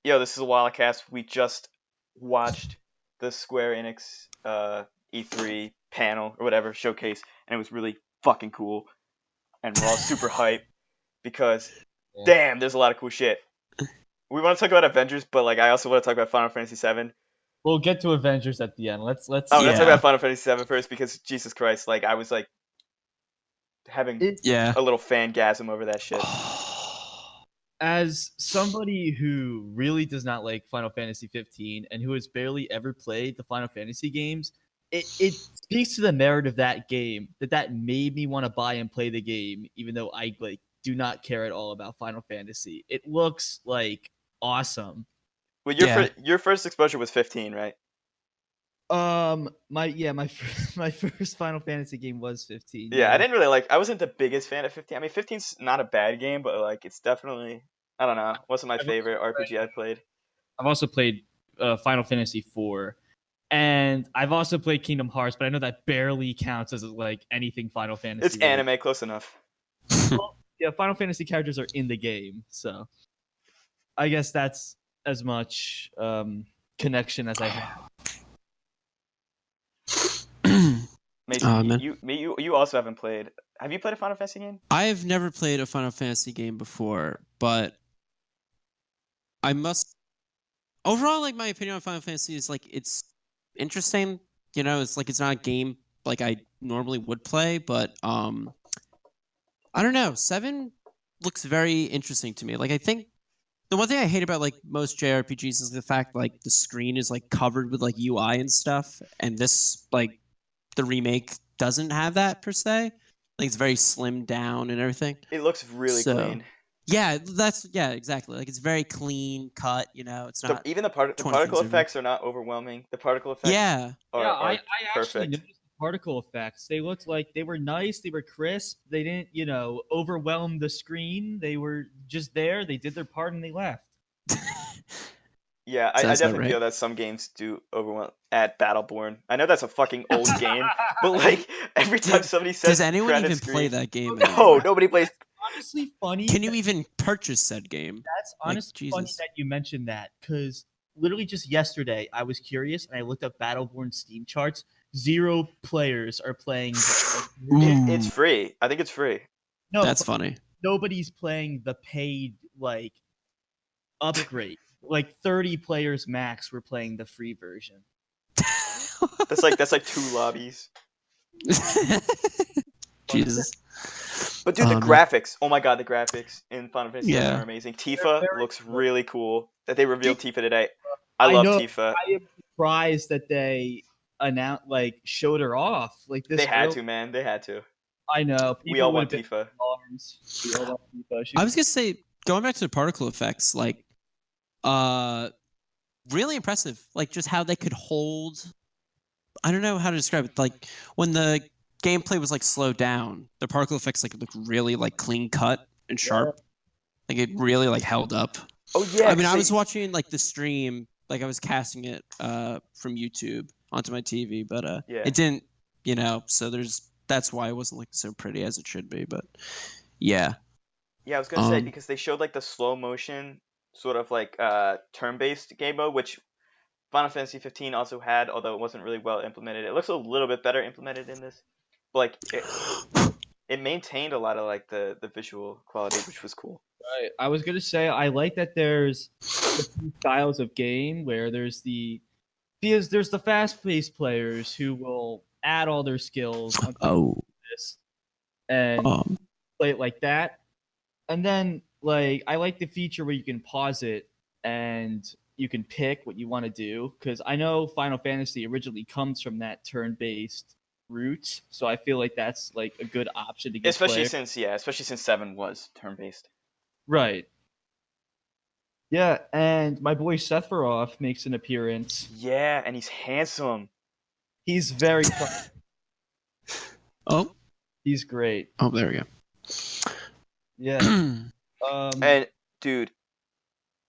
Yo, this is a Wildcast. We just watched the Square Enix E3 panel or whatever showcase, and it was really fucking cool. And we're all super hype because, Yeah. damn, there's a lot of cool shit. We want to talk about Avengers, but like I also want to talk about Final Fantasy VII. We'll get to Avengers at the end. Let's. Oh, let's talk Yeah. about Final Fantasy VII first because Jesus Christ, like I was like having It, Yeah. a little fangasm over that shit. as somebody who really does not like Final Fantasy 15 and who has barely ever played the Final Fantasy games, it speaks to the merit of that game that made me want to buy and play the game, even though I like do not care at all about Final Fantasy. It looks like awesome. Well, Yeah. your first exposure was 15, right? My first Final Fantasy game was 15. Yeah, I didn't really like. I wasn't the biggest fan of 15. I mean, 15's not a bad game, but like it's definitely I don't know. Wasn't my favorite RPG I played. I've also played Final Fantasy 4, and I've also played Kingdom Hearts, but I know that barely counts as like anything Final Fantasy. It's anime, close enough. Well, yeah, Final Fantasy characters are in the game, so I guess that's as much connection as I have. Mason, man. you also haven't played. Have you played a Final Fantasy game? I've never played a Final Fantasy game before, but I must. Overall, like my opinion on Final Fantasy is like it's interesting. You know, it's like it's not a game like I normally would play, but I don't know. 7 looks very interesting to me. Like I think the one thing I hate about like most JRPGs is the fact like the screen is like covered with like UI and stuff, and this like the remake doesn't have that per se. Like it's very slimmed down and everything. It looks really So- clean. Yeah, exactly. Like it's very clean cut. You know, it's not. Even the 20 particle things over. effects are not overwhelming. The particle effects Yeah, are, I actually perfect. noticed the particle effects. They looked like they were nice. They were crisp. They didn't, overwhelm the screen. They were just there. They did their part and they left. Yeah, I Sounds about definitely right. feel that some games do overwhelm at Battleborn. I know that's a fucking old game, but like every time somebody says Does anyone credit even screen, play that game? no, anymore? nobody plays. Honestly, funny. Can you even purchase said game? That's Like, honestly funny Jesus. that you mentioned that because literally just yesterday I was curious and I looked up Battleborn Steam charts. 0 players are playing. It's Ooh. free. I think it's free. No, That's but funny. nobody's playing the paid upgrade. Like 30 players max were playing the free version. That's like 2 lobbies. Jesus. But dude, the Man. graphics! Oh my god, the graphics in Final Fantasy VII Yeah. are amazing. Tifa very looks good. really cool. That they revealed Tifa today. I I love know. Tifa. I am surprised that they showed her off like this. They had girl- to, man. They had to. I know. We all people want would've been Tifa. arms. We all want Tifa. She's I was gonna say, going back to the particle effects, like, really impressive. Like, just how they could hold. I don't know how to describe it. Like, when the gameplay was like slowed down, the particle effects like looked really like clean cut and sharp. Like, it really like held up. Oh yeah. I mean, 'cause I was they- watching like the stream, like I was casting it from YouTube onto my TV, but Yeah. it didn't, so that's why it wasn't like so pretty as it should be, but yeah. Yeah, I was gonna say Um, because they showed like the slow motion sort of like turn-based game mode, which Final Fantasy 15 also had, although it wasn't really well implemented. It looks a little bit better implemented in this. But like it maintained a lot of like the visual quality, which was cool. Right. I was gonna say I like that there's the two styles of game where there's the fast-paced players who will add all their skills onto oh, this and play it like that. And then I like the feature where you can pause it and you can pick what you want to do because I know Final Fantasy originally comes from that turn-based route, so I feel like that's like a good option to get Especially players. since 7 was turn-based. Right. Yeah, and my boy Sephiroth makes an appearance. Yeah, and he's handsome. He's very fun. oh, He's great. oh, there we Yeah. go. And dude,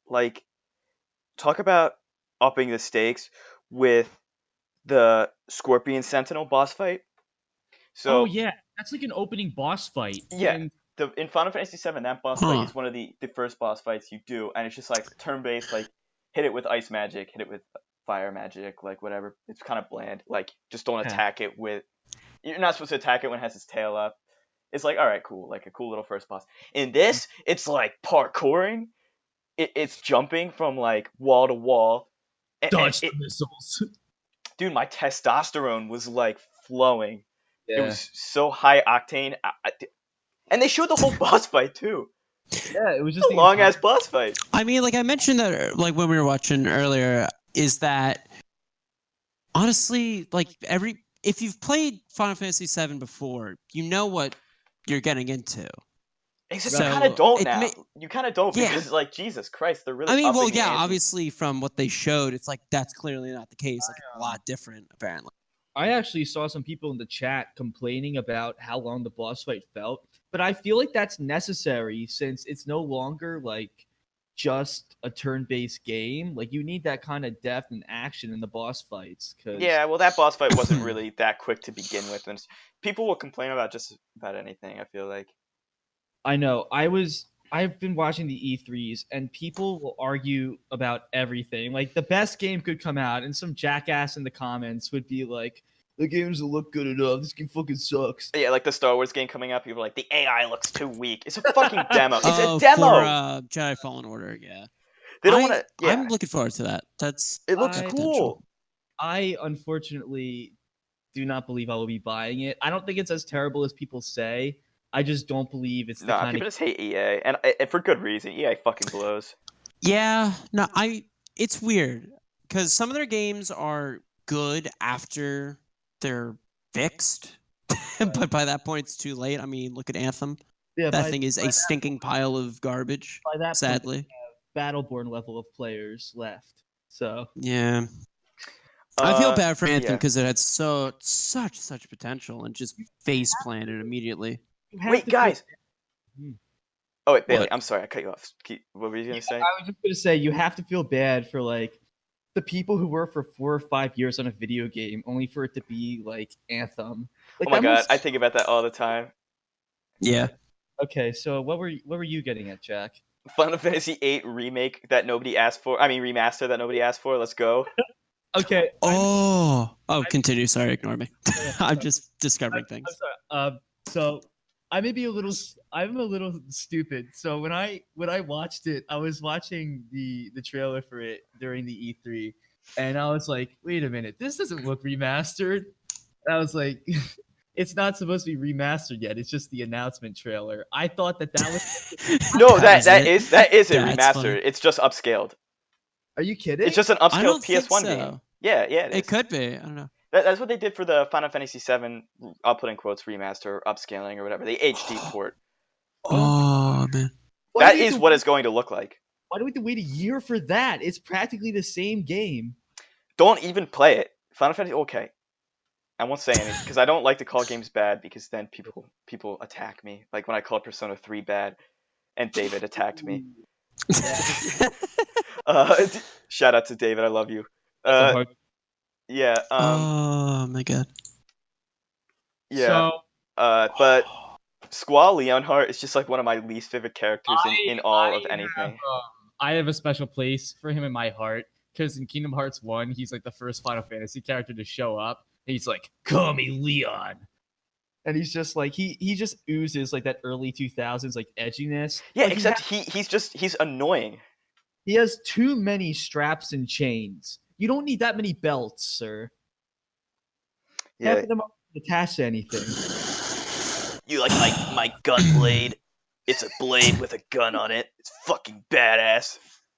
like, talk about upping the stakes with the Scorpion Sentinel boss fight. So Oh yeah, that's like an opening boss fight. Yeah. And in Final Fantasy VII, that boss Huh. fight is one of the first boss fights you do, and it's just like turn-based, like hit it with ice magic, hit it with fire magic, like whatever. It's kind of bland. Like just don't Yeah. attack it with. You're not supposed to attack it when it has its tail up. It's like, all right, cool, like a cool little first boss. In this, it's like parkouring. It's jumping from like wall to wall. Dodge the missiles. Dude, my testosterone was like flowing. Yeah. It was so high octane. And they showed the whole boss fight too. Yeah, it was just A long ass boss fight. I mean, like I mentioned that, like when we were watching earlier, is that honestly, like if you've played Final Fantasy VII before, you know what you're getting into. Except So, you kind of don't it now. may- You kind of don't Yeah. because like Jesus Christ, they're really. I mean, well, upping the yeah, ante. obviously from what they showed, it's like that's clearly not the case. Like it's a lot different, apparently. I actually saw some people in the chat complaining about how long the boss fight felt, but I feel like that's necessary since it's no longer like just a turn-based game. Like you need that kind of depth and action in the boss fights. Yeah, well, that boss fight wasn't really that quick to begin with, and people will complain about just about anything. I feel like. I know. I've been watching the E3s, and people will argue about everything. Like the best game could come out, and some jackass in the comments would be like, "The game doesn't look good enough. This game fucking sucks." Yeah, like the Star Wars game coming up, people are like, the AI looks too weak. It's a fucking demo. It's Oh, a demo. for Jedi Fallen Order, yeah. They don't want to. Yeah, I'm looking forward to that. it looks I- cool. I unfortunately do not believe I will be buying it. I don't think it's as terrible as people say. I just don't believe it's the Nah, kind people of just hate EA, and for good reason. EA fucking blows. Yeah, no, it's weird because some of their games are good after they're fixed, but by that point it's too late. I mean, look at Anthem. yeah, That thing is a stinking pile of garbage. by that point, Sadly, Battleborn level of players left. So yeah. I feel bad for Anthem yeah. because it had such potential and just face planted immediately. you have Wait, to guys. Hmm. Oh wait, Bailey. What? I'm sorry, I cut you off. What were you gonna say? I was just gonna say you have to feel bad for like the people who work for 4 or 5 years on a video game only for it to be like Anthem. Like, Oh my that god, must- I think about that all the time. Yeah. Okay, so what were you getting at, Jack? Final Fantasy VIII remake that nobody asked for. I mean, remaster that nobody asked for. Let's go. Okay. Oh, continue. Sorry, ignore me. I'm just discovering things. I'm sorry. So I'm a little stupid. So when I watched it, I was watching the trailer for it during the E3, and I was like, wait a minute, this doesn't look remastered. And I was like, it's not supposed to be remastered yet. It's just the announcement trailer. I thought that was. No, That that is is it That's remastered. funny. It's just upscaled. Are you kidding? It's just an I upscaled don't think PS1 so. game. Yeah, it is. It could be. I don't know. That's what they did for the Final Fantasy VII. I'll put in quotes remaster or upscaling or whatever. The HD port. Oh man. Why That do we have is to- what it's going to look like. Why do we have to wait a year for that? It's practically the same game. Don't even play it. Final Fantasy. Okay, I won't say anything because I don't like to call games bad because then people attack me. Like when I called Persona 3 bad, and David attacked me. Shout out to David. I love you. That's a hard- Yeah. Oh my god. Yeah. So But Squall Leonhardt is just like one of my least favorite characters in all of I anything. I have a special place for him in my heart because in Kingdom Hearts 1, he's like the first Final Fantasy character to show up. And he's like, "Call me Leon," and he's just like he just oozes like that early 2000s like edginess. Yeah, Like, except he's annoying. he has too many straps and chains. You don't need that many belts, sir. Half Yeah. of them aren't attached to anything. You like my gun blade? It's a blade with a gun on it. It's fucking badass.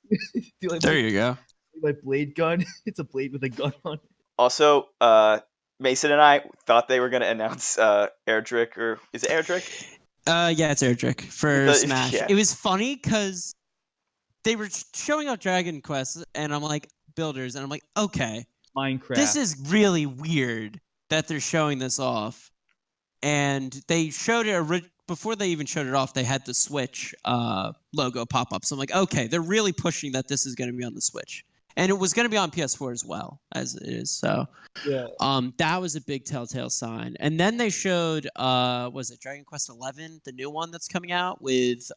Do you like There you go. my blade gun? It's a blade with a gun on it. Also, Mason and I thought they were gonna announce Erdrick, or is it Erdrick? Yeah, it's Erdrick for The- Smash. yeah. It was funny because they were showing off Dragon Quest, and I'm like, builders, and I'm like, okay, Minecraft. this is really weird that they're showing this off. And they showed it before they even showed it off. They had the Switch logo pop up. So I'm like, okay, they're really pushing that this is going to be on the Switch, and it was going to be on PS4 as well as it is. So yeah. that was a big telltale sign. And then they showed was it Dragon Quest 11, the new one that's coming out with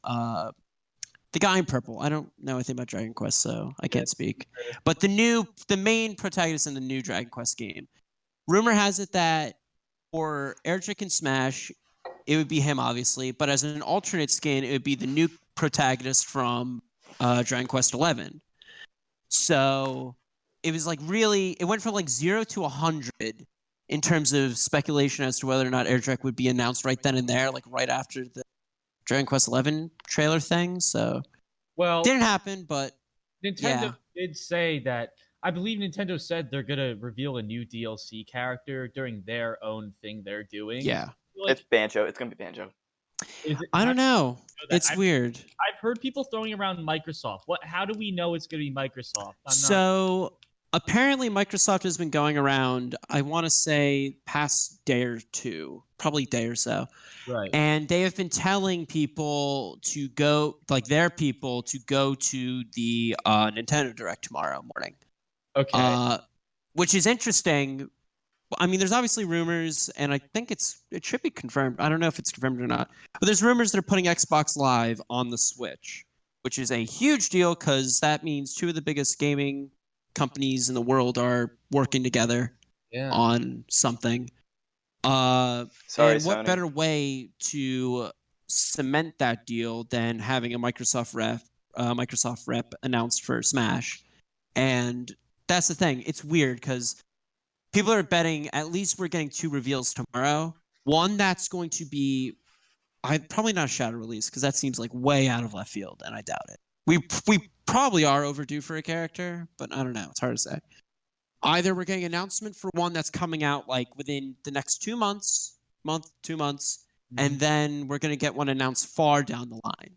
the guy in purple. I don't know anything about Dragon Quest, so I can't speak. But the main protagonist in the new Dragon Quest game. Rumor has it that for Erdrick and Smash, it would be him, obviously. But as an alternate skin, it would be the new protagonist from Dragon Quest 11. So it was like really, it went from like 0 to 100 in terms of speculation as to whether or not Erdrick would be announced right then and there, like right after the Dragon Quest 11 trailer thing. So Well, didn't happen, but Nintendo did say that. I believe Nintendo said they're gonna reveal a new DLC character during their own thing they're doing. yeah. Like, It's Banjo. It's gonna be Banjo. I don't know. It's weird. I've heard people throwing around Microsoft. How do we know it's gonna be Microsoft? So apparently Microsoft has been going around, I want to say past day or two, probably day or so. Right. And they have been telling people to go, like their people, to go to the Nintendo Direct tomorrow morning. Okay. Which is interesting. I mean, there's obviously rumors, and I think it should be confirmed. I don't know if it's confirmed or not. But there's rumors that are putting Xbox Live on the Switch, which is a huge deal because that means two of the biggest gaming companies in the world are working together on something. Sorry, and what Sony. better way to cement that deal than having a Microsoft rep announced for Smash? And that's the thing. It's weird because people are betting at least we're getting 2 reveals tomorrow. One that's going to be probably not a shadow release because that seems like way out of left field, and I doubt it. We probably are overdue for a character, but I don't know. It's hard to say. Either we're getting an announcement for one that's coming out like within the next 2 months, 2 months, and then we're going to get one announced far down the line.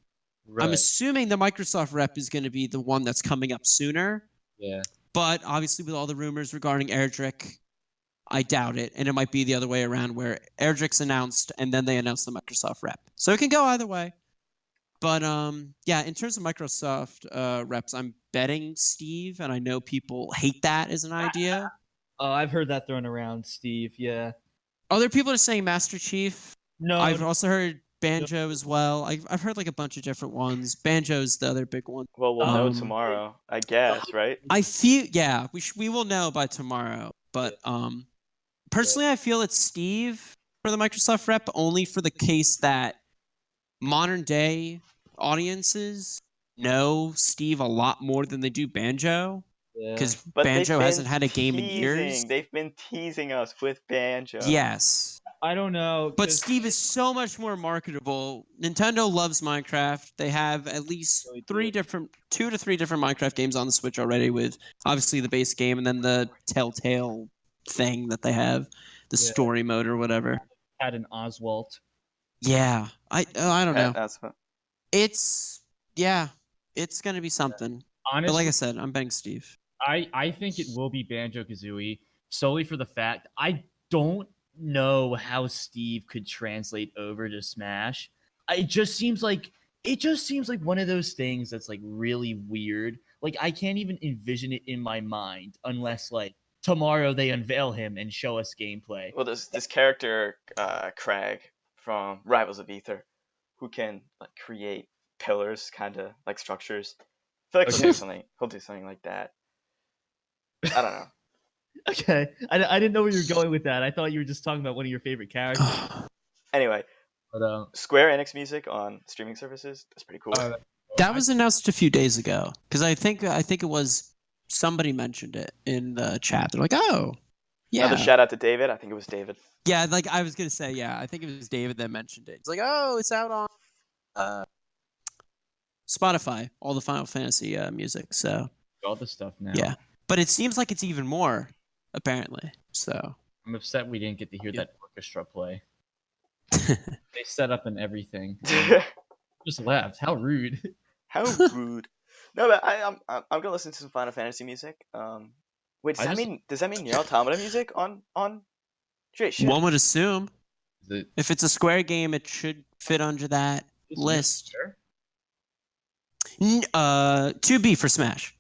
Right. I'm assuming the Microsoft rep is going to be the one that's coming up sooner. Yeah. But obviously with all the rumors regarding Erdrick, I doubt it. And it might be the other way around where Erdrick's announced and then they announce the Microsoft rep. So it can go either way. But yeah, in terms of Microsoft reps, I'm betting Steve, and I know people hate that as an idea. Oh, I've heard that thrown around, Steve. Yeah. Other people are saying Master Chief. No. I've also heard Banjo as well. I've heard like a bunch of different ones. Banjo's the other big one. Well, we'll know tomorrow, I guess, right? I feel we will know by tomorrow. But personally, I feel it's Steve for the Microsoft rep, only for the case that modern day audiences know Steve a lot more than they do Banjo. Because Banjo hasn't had a game in years. They've been teasing us with Banjo. Yes. I don't know. But Steve is so much more marketable. Nintendo loves Minecraft. They have at least 2 to 3 different Minecraft games on the Switch already, with obviously the base game and then the Telltale thing that they have, the story mode or whatever. Had an Oswald. Yeah. I don't know. That's fun. It's gonna be something. Honestly, but like I said, I'm betting Steve. I think it will be Banjo-Kazooie solely for the fact I don't know how Steve could translate over to Smash. It just seems like one of those things that's like really weird. Like I can't even envision it in my mind unless like tomorrow they unveil him and show us gameplay. Well, this character Crag from Rivals of Ether, who can like create pillars, kind of like structures. I feel like he'll do something like that. I don't know. Okay, I didn't know where you were going with that. I thought you were just talking about one of your favorite characters. Anyway, but, Square Enix music on streaming services, that's pretty cool. That was announced a few days ago because I think it was somebody mentioned it in the chat. They're like, "Oh, yeah." Another shout out to David. I think it was David. Yeah, like I was gonna say, yeah, I think it was David that mentioned it. It's like, "Oh, it's out on Spotify, all the Final Fantasy music." So all the stuff now. Yeah, but it seems like it's even more apparently. So I'm upset we didn't get to hear that orchestra play. They set up and everything. Just left. How rude. How rude. No, but I'm gonna listen to some Final Fantasy music. Wait, does that mean Nier Automata music on Shit. One would assume. If it's a Square game, it should fit under that list. To be for Smash.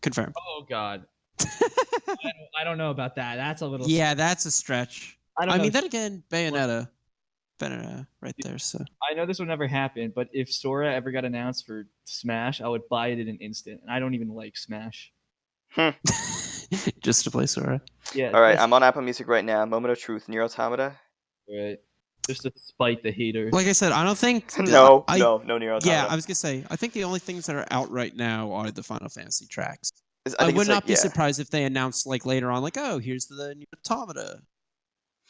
Confirmed. Oh God. I don't know about that. That's a little. Yeah, that's a stretch. I mean, then again, Bayonetta. been right there. So I know this would never happen, but if Sora ever got announced for Smash, I would buy it in an instant. And I don't even like Smash. just to play Sora. Yeah. All right, I'm on Apple Music right now. Moment of Truth, Nier Automata. right. Just to spite the haters. Like I said, I don't think No I Nier Automata. Yeah, I was gonna say I think the only things that are out right now are the Final Fantasy tracks. I I think would it's like, not be yeah. surprised if they announced like later on, like, oh, here's the new Automata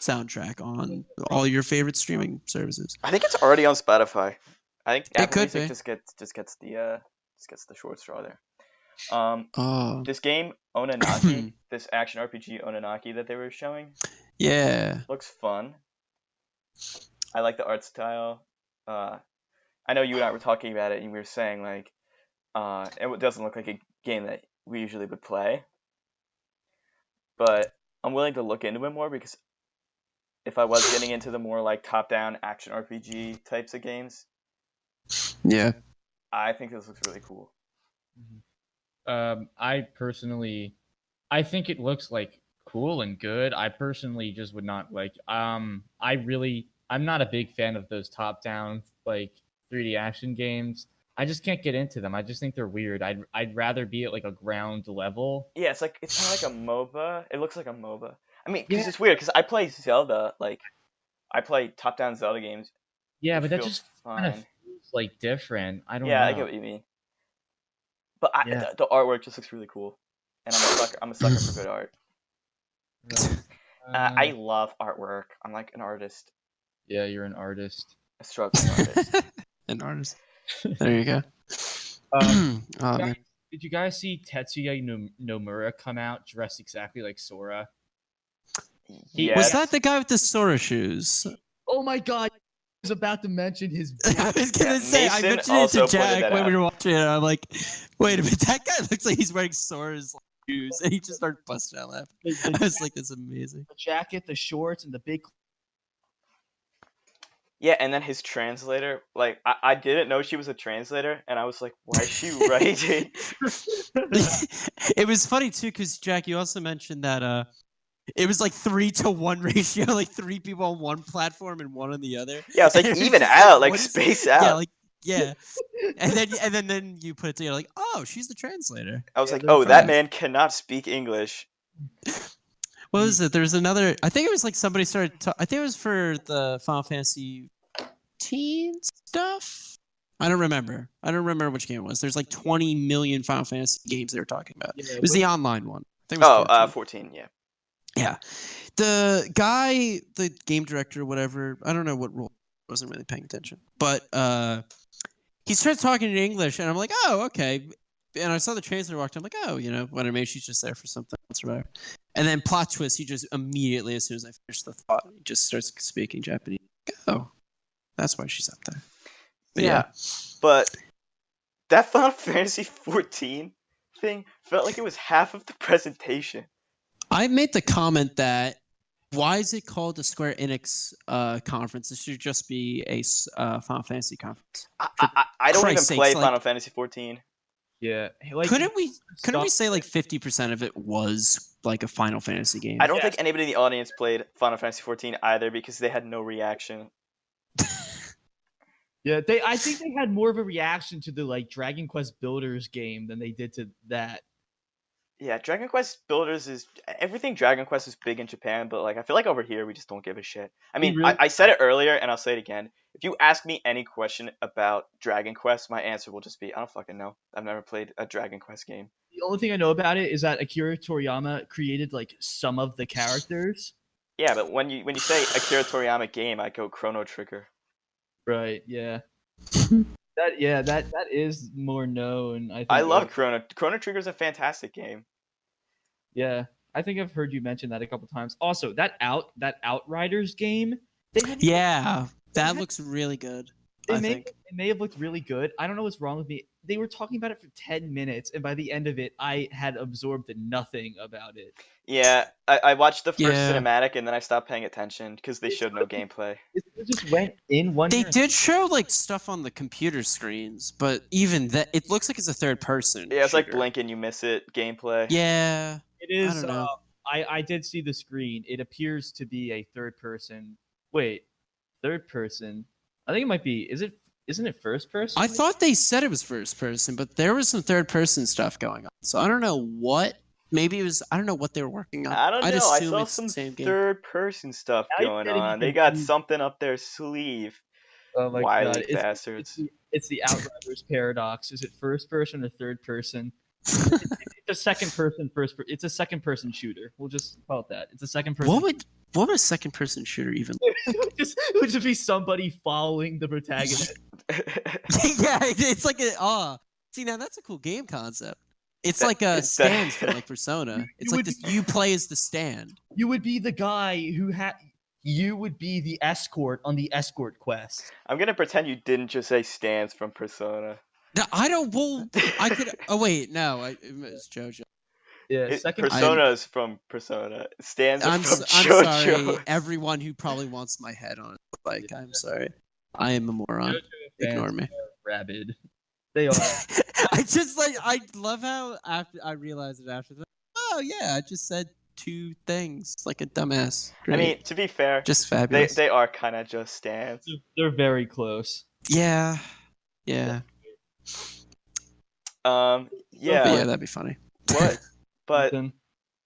soundtrack on all your favorite streaming services. I think it's already on Spotify. I think It Apple could Music be. just gets the short straw there. Oh, This game Onanaki, this action RPG Onanaki that they were showing, yeah. looks fun. I like the art style. I know you and I were talking about it, and we were saying like, it doesn't look like a game that we usually would play. But I'm willing to look into it more because if I was getting into the more like top-down action RPG types of games, Yeah. I think this looks really cool. I personally, I think it looks like cool and good. I personally just would not like. I'm not a big fan of those top-down like 3D action games. I just can't get into them. I just think they're weird. I'd rather be at like a ground level. Yeah, it's kind of like a MOBA. It looks like a MOBA. I mean, because Yeah. it's weird because I play Zelda, like I play top-down Zelda games. Yeah, It but that feels just kind of fine. feels like different. I don't Yeah, know. I get what you mean. But Yeah. the artwork just looks really cool, and I'm a sucker for good art. Right. I love artwork. I'm like an artist, Yeah, you're an artist. a struggling artist. An artist. There you go. Um, Oh, man. Did you guys see Tetsuya Nomura come out dressed exactly like Sora? Yes. Was that the guy with the Sora shoes? Oh my god! I was about to mention his. I was gonna Yeah, say, I Mason mentioned it also to pointed Jack that when we out. were watching it. And I'm like, wait a minute, that guy looks like he's wearing Sora's shoes, and he just started busting out laughing. I was like, that's amazing. The jacket, the shorts, and the big. Yeah, and then his translator, like I didn't know she was a translator, and I was like, why is she writing? It was funny too, because Jack, you also mentioned that it was like 3-to-1 ratio, like 3 people on one platform and 1 on the other. Yeah, it's like And it was even just out, like what is- space out. Yeah, and then you put it together like, oh, she's the translator. I was Yeah, like, they're oh, that friends. man cannot speak English. What was it? There's another. I think it was like somebody started. I think it was for the Final Fantasy teen stuff. I don't remember which game it was. There's like 20 million Final Fantasy games they were talking about. Yeah, It was the online one. I think it was 14. 14, yeah. Yeah. The guy, the game director, whatever, I don't know what role, wasn't really paying attention. But he started talking in English, and I'm like, oh, okay. And I saw the translator walked in, I'm like, oh, whatever, maybe she's just there for something else or whatever. And then plot twist, he just immediately, as soon as I finished the thought, he just starts speaking Japanese. Oh, that's why she's up there. But Yeah. But that Final Fantasy 14 thing felt like it was half of the presentation. I made the comment that why is it called the Square Enix conference? It should just be a Final Fantasy conference. I don't even Christ's play sakes, like- Final Fantasy 14. Yeah, like Couldn't we stuff- say like 50% of it was like a Final Fantasy game? I don't Yeah. think anybody in the audience played Final Fantasy 14 either because they had no reaction. Yeah, I think they had more of a reaction to the like Dragon Quest Builders game than they did to that. Yeah, Dragon Quest Builders is everything. Dragon Quest is big in Japan, but like I feel like over here we just don't give a shit. I mean, really- I said it earlier and I'll say it again. If you ask me any question about Dragon Quest, my answer will just be I don't fucking know. I've never played a Dragon Quest game. The only thing I know about it is that Akira Toriyama created like some of the characters. Yeah, but when you say Akira Toriyama game, I go Chrono Trigger. Right. Yeah. That is more known. I think. I love Chrono Trigger is a fantastic game. Yeah, I think I've heard you mention that a couple times. Also, that Outriders game. Yeah, that looks really good. It may have looked really good. I don't know what's wrong with me. They were talking about it for 10 minutes, and by the end of it, I had absorbed nothing about it. Yeah, I watched the first Yeah. cinematic and then I stopped paying attention because they showed no gameplay. It just went in one. They direction. did show like stuff on the computer screens, but even that, it looks like it's a third person. Yeah, it's like shooter. blink and you miss it gameplay. Yeah, It is. I don't know. I did see the screen. It appears to be a third person. Wait, third person. I think it might be. Isn't it first person? I thought they said it was first person, but there was some third person stuff going on. So I don't know what. Maybe it was. I don't know what they were working on. I don't I'd know. I assume saw it's some the same game. third person stuff Now you're going getting me on. They got confused. something up their sleeve. Oh my Wily god! bastards. It's the Outriders paradox. Is it first person or third person? It's a second person. It's a second person shooter. We'll just call it that. It's a second person. What would a second person shooter even? It would just be somebody following the protagonist. Yeah, it's like a See, now that's a cool game concept. It's like a stands from like Persona. It's like this. You play as the stand. You would be the guy who had. You would be the escort on the escort quest. I'm gonna pretend you didn't just say stands from Persona. No, I don't. Well, I could. Oh wait, no, it's JoJo. Yeah, Persona's from Persona. Stands are I'm from sorry, JoJo. everyone who probably wants my head on it. Like, I'm sorry. I am a moron. Ignore me. Rabid. They are. I love how after I realized it after that. Oh yeah, I just said two things like a dumbass. Great. I mean, to be fair, just fabulous. They are kind of just stands. They're very close. Yeah. Yeah. But yeah, that'd be funny. What? But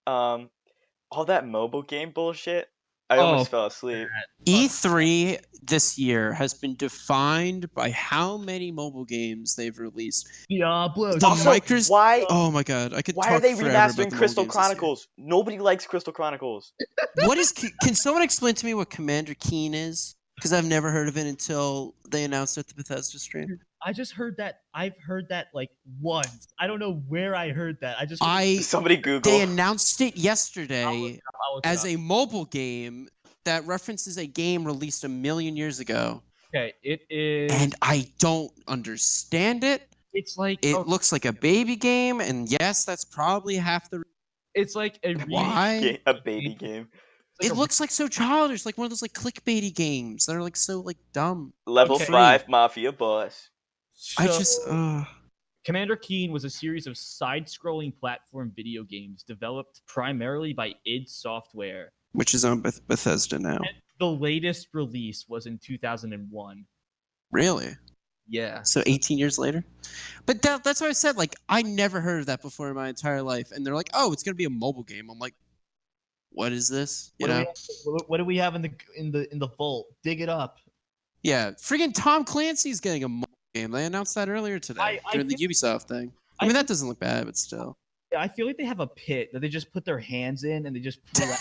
all that mobile game bullshit, I almost fell asleep. E3 this year has been defined by how many mobile games they've released. Diablo. Why? Oh my god, I could. Why talk are they forever remastering about the Crystal mobile games this year. Chronicles? Nobody likes Crystal Chronicles. What is? Can someone explain to me what Commander Keen is? Because I've never heard of it until they announced it at the Bethesda stream. I just heard that. I've heard that like once. I don't know where I heard that. Somebody Google. They announced it yesterday as a mobile game that references a game released 1 million years ago. Okay, it is. And I don't understand it. It's like it looks like a baby game, and yes, that's probably half the. It's like a why a baby game. It looks like so childish, like one of those like clickbaity games that are like so like dumb. Level 5 Mafia boss. Commander Keen was a series of side-scrolling platform video games developed primarily by id Software, which is on Bethesda now. And the latest release was in 2001. Really? Yeah. So 18 years later? But that's what I said. Like, I never heard of that before in my entire life. And they're like, oh, it's going to be a mobile game. I'm like, what is this? What do we have in the vault? Dig it up. Yeah. Friggin' Tom Clancy's getting a mobile game. They announced that earlier today during the Ubisoft thing. I mean, that doesn't look bad, but still. Yeah, I feel like they have a pit that they just put their hands in and they just pull out.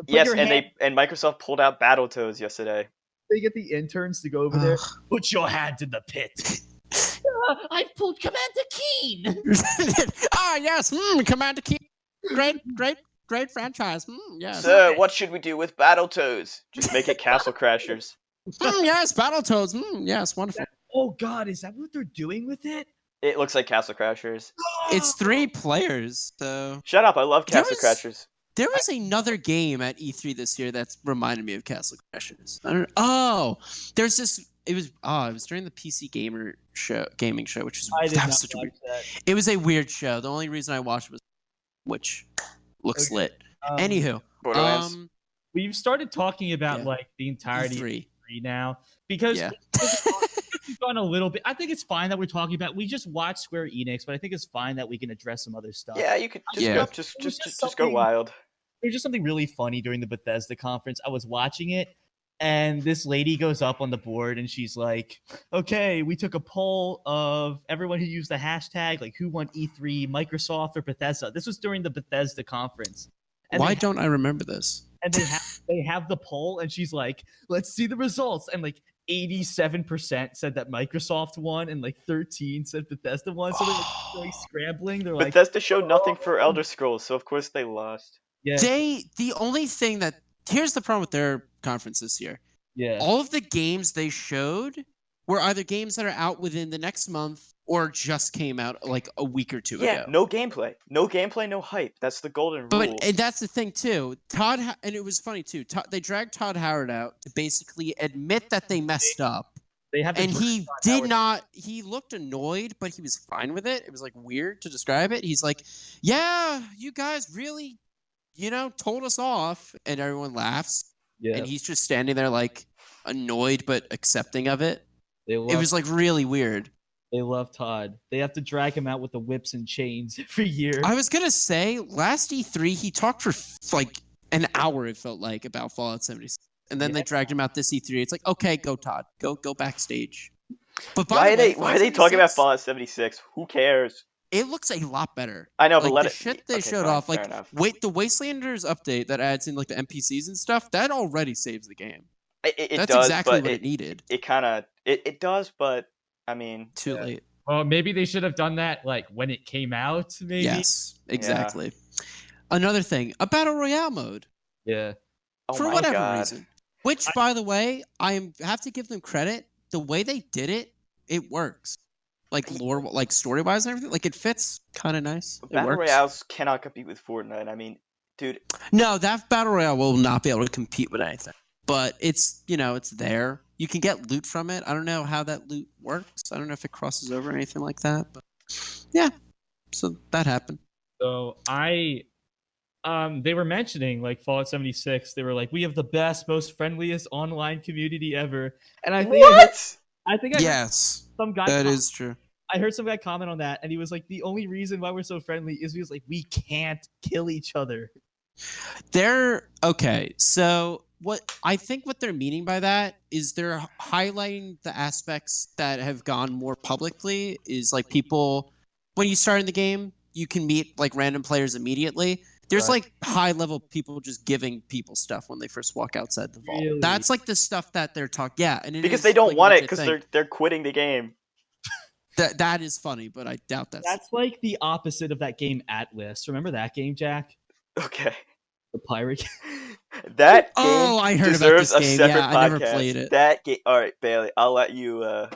Yes, and Microsoft pulled out Battletoads yesterday. They get the interns to go over there. Put your hands in the pit. I pulled Commander Keen. Yes, Commander Keen. Great franchise. Yes. Sir, what should we do with Battletoads? Just make it Castle Crashers. Yes, Battletoads. Yes, wonderful. Oh God, is that what they're doing with it? It looks like Castle Crashers. It's 3 players, so. Shut up! I love Castle Crashers. There was another game at E3 this year that's reminded me of Castle Crashers. There's this. It was during the PC gaming show, which was such a weird. It was a weird show. The only reason I watched it was, which looks lit. Anywho, we've started talking about like the entirety of E3 now because we've gone a little bit. I think it's fine that we're talking about. We just watched Square Enix, but I think it's fine that we can address some other stuff. Yeah, you could just go wild. There's just something really funny during the Bethesda conference. I was watching it, and this lady goes up on the board, and she's like, okay, we took a poll of everyone who used the hashtag, like who won E3, Microsoft or Bethesda. This was during the Bethesda conference. And why don't I remember this? And they have the poll, and she's like, let's see the results. And like 87% said that Microsoft won, and like 13 said Bethesda won. So they're like scrambling. They're like, Bethesda showed nothing for Elder Scrolls, so of course they lost. Yeah. The only thing here's the problem with their conference this year. Yeah. All of the games they showed were either games that are out within the next month or just came out like a week or two ago. Yeah, no gameplay. No gameplay, no hype. That's the golden rule. And that's the thing too. And it was funny too. They dragged Todd Howard out to basically admit that they messed up. He did not. He looked annoyed, but he was fine with it. It was like weird to describe it. He's like, "Yeah, you guys really, told us off," and everyone laughs. Yeah. And he's just standing there like, annoyed but accepting of it. They love, It was like really weird. they love Todd. They have to drag him out with the whips and chains every year. I was gonna say last E3 he talked for like an hour. It felt like about Fallout 76, and then they dragged him out this E3. It's like, okay, go Todd, go backstage. But Why by are the way, they talking about Fallout 76, Fallout 76? Who cares? it looks a lot better. I know, but Like let the it. shit they Okay, showed fine, off, fair like enough. the Wastelanders update that adds in like the NPCs and stuff, that already saves the game. It That's does, exactly but what it needed. it kind of it does, but I mean, Too late. Well, maybe they should have done that like when it came out. Maybe. Yes, exactly. Another thing, a battle royale mode. Yeah. oh For my whatever god, reason. Which, by the way, have to give them credit. The way they did it, it works. Like lore, like story wise and everything. Like it fits kind of nice. It battle works. royales cannot compete with Fortnite. I mean, dude, No, that battle royale will not be able to compete with anything. But it's it's there. You can get loot from it. I don't know how that loot works. I don't know if it crosses over or anything like that. But yeah, so that happened. So they were mentioning like Fallout 76. They were like, we have the best, most friendliest online community ever. And I think what? I heard Yes, some guy. that is true. I heard some guy comment on that, and he was like, the only reason why we're so friendly is because like we can't kill each other. They're okay. So what they're meaning by that is they're highlighting the aspects that have gone more publicly. Is like people when you start in the game, you can meet like random players immediately. There's Right. like high level people just giving people stuff when they first walk outside the vault. Really? That's like the stuff that they're talking. Yeah, and Because they don't like, want it legit because thing. they're quitting the game. That is funny, but I doubt That's like the opposite of that game Atlas. Remember that game, Jack? Okay. The pirate. That game Oh, I heard about deserves this a game. separate Yeah, podcast. I never played it. That game. All right, Bailey. I'll let you. All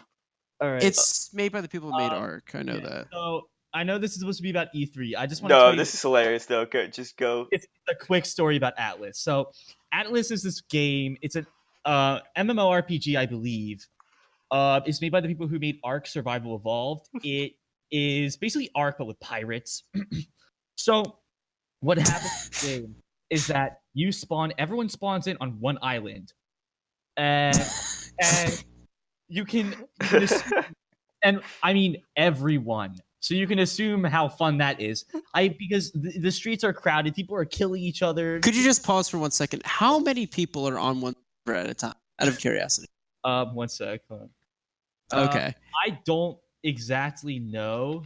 right. It's made by the people who made Ark. I know that. So I know this is supposed to be about E3. I just want to No, tell you this is hilarious though. Go, just go. it's a quick story about Atlas. So Atlas is this game. It's an MMORPG, I believe. It's made by the people who made Ark Survival Evolved. It is basically Ark but with pirates. So what happens in the game is that everyone spawns in on one island, and you can assume, and I mean everyone. So you can assume how fun that is. Because the streets are crowded, people are killing each other. Could you just pause for 1 second? How many people are on one server at a time? Out of curiosity. 1 sec. Hold on. Okay. I don't exactly know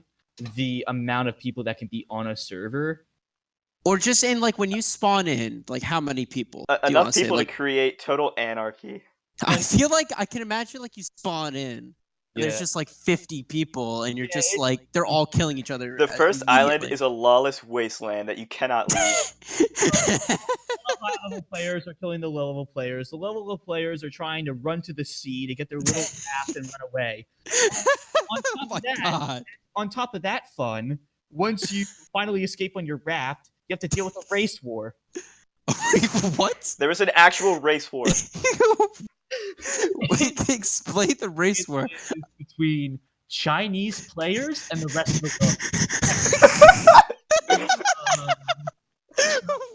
the amount of people that can be on a server. Or just in like when you spawn in, like how many people? Do you Enough wanna say, people like, to create total anarchy. I feel like I can imagine like you spawn in. And there's Yeah. just like 50 people, and you're just like they're all killing each other. The first island immediately. is a lawless wasteland that you cannot leave. High-level players are killing the low-level players. The low-level players are trying to run to the sea to get their little raft and run away. On top Oh of my that, god! on top of that fun, once you finally escape on your raft, you have to deal with a race war. What? There was an actual race war. Wait, explain the race war. It's between Chinese players and the rest of the world.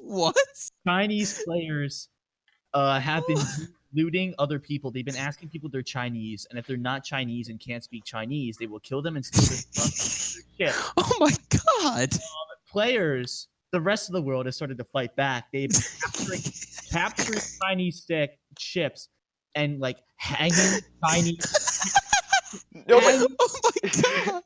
What? Chinese players have been looting other people. They've been asking people if they're Chinese, and if they're not Chinese and can't speak Chinese, they will kill them and steal their shit. Oh my god! Players, the rest of the world has started to fight back. They've been capturing Chinese ships and like hanging Chinese. No, but Oh my god!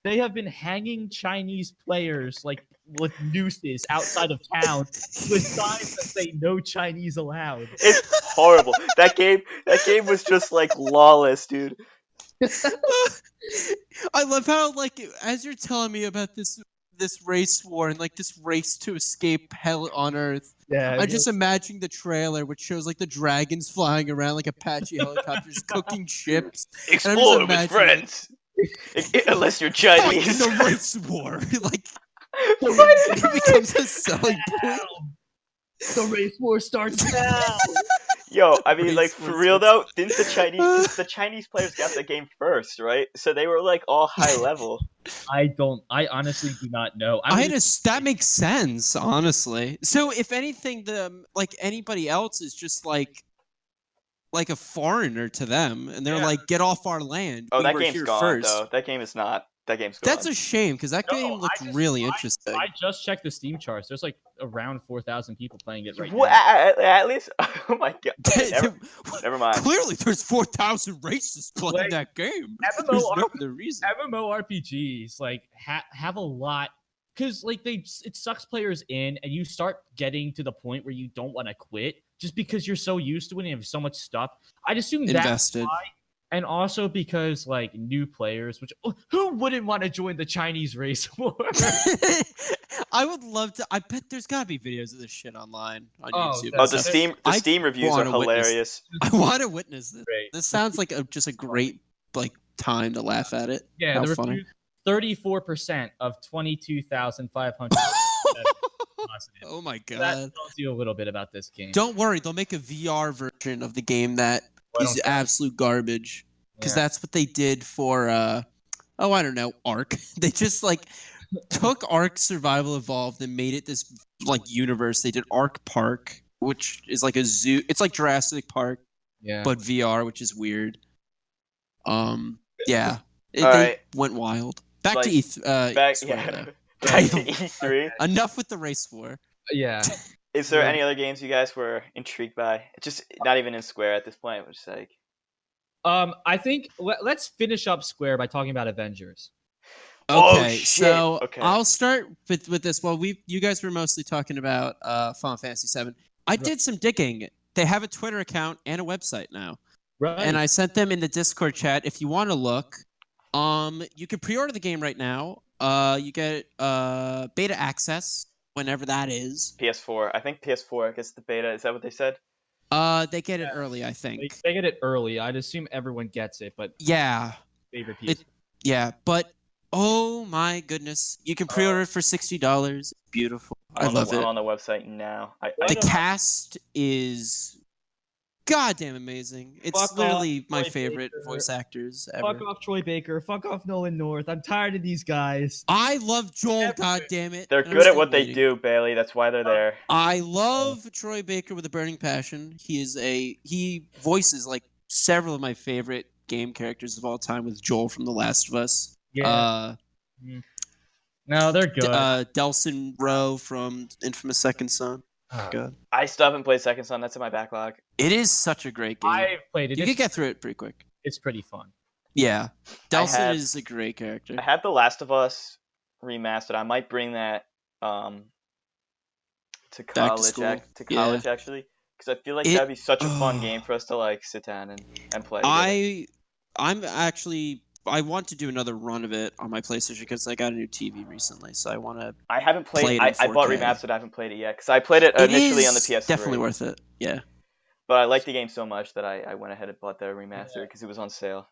They have been hanging Chinese players like with nooses outside of town with signs that say "No Chinese allowed." it's horrible. That game was just like lawless, dude. I love how like as you're telling me about this race war and like this race to escape hell on Earth. Yeah, I just imagine the trailer which shows like the dragons flying around like Apache helicopters cooking chips. Explore with imagining, friends. Unless you're Fight in Chinese. the race war. Like What? it becomes a selling point. the race war starts now. Yo, I mean, Race like for war real starts- though, didn't the Chinese players got the game first, right? So they were like all high level. I honestly do not know. That makes sense, honestly. So if anything, the like anybody else is just like like a foreigner to them, and they're Yeah. like, "Get off our land! Oh, We that were game's here gone first." though. That game is not. That game's gone. That's a shame because that No, game looked really interesting. I just checked the Steam charts. There's like around 4,000 people playing it right What, now. at least. Oh my god. Okay, never mind. Clearly, there's 4,000 racists playing Like, that game. MMO There's no other reason. MMORPGs like have a lot because like it sucks players in, and you start getting to the point where you don't want to quit just because you're so used to it and you have so much stuff. I'd assume that's Invested. why. And also because like new players, which who wouldn't want to join the Chinese race war? I would love to. I bet there's gotta be videos of this shit online on YouTube. Oh, the That's- Steam reviews are wanna witness- hilarious. I want to witness this. Great. This sounds like just a great like time to laugh at it. Yeah, How the funny. reviews 34% of 22,500. Oh my That god! tells you a little bit about this game. Don't worry, they'll make a VR version of the game that Why is don't- absolute garbage. Because Yeah. that's what they did for I don't know, Ark. They just like took Ark Survival Evolved and made it this like universe. They did Ark Park, which is like a zoo. It's like Jurassic Park, Yeah. but VR, which is weird. Yeah, they Alright. went wild. Back Like, to E3. Back, Square, yeah. though. Back to E3. Enough with the race war. Yeah. Is there Yeah. any other games you guys were intrigued by? It's just not even in Square at this point, which is like. I think let's finish up Square by talking about Avengers. Oh, Okay, shit. so Okay. I'll start with this. Well, you guys were mostly talking about Final Fantasy VII. I did some digging. They have a Twitter account and a website now, Right. and I sent them in the Discord chat. If you want to look, you can pre-order the game right now. You get beta access whenever that is. PS4. I think PS4 gets the beta. Is that what they said? They get it early, I they, think. they get it early. I'd assume everyone gets it, but Yeah, favorite piece. yeah, but oh my goodness, you can pre-order it for $60. Beautiful. I love I'm it. on the website now. The cast is goddamn amazing. It's Fuck literally off, my Troy favorite Baker. voice actors ever. Fuck off Troy Baker. Fuck off Nolan North. I'm tired of these guys. I love Joel, Yeah, goddammit. They're and I'm good at still what they waiting. do, Bailey. That's why they're there. I love Troy Baker with a burning passion. He voices like several of my favorite game characters of all time with Joel from The Last of Us. Yeah. No, they're good. Delson Rowe from Infamous Second Son. Ah. God. I still haven't played Second Son. That's in my backlog. It is such a great game. I've played it. You can get through it pretty quick. It's pretty fun. Yeah. Delson had- is a great character. I had The Last of Us remastered. I might bring that to to college. school. To Yeah. college actually, because I feel like It- that'd be such a fun oh. game for us to like sit down and play. together. I want to do another run of it on my PlayStation because I got a new TV recently, so I want to. I haven't played. Play it in I bought 4K. remastered. I haven't played it yet because I played it initially on the PS3. Definitely worth it. Yeah. But I liked the game so much that I went ahead and bought the remaster because it was on sale.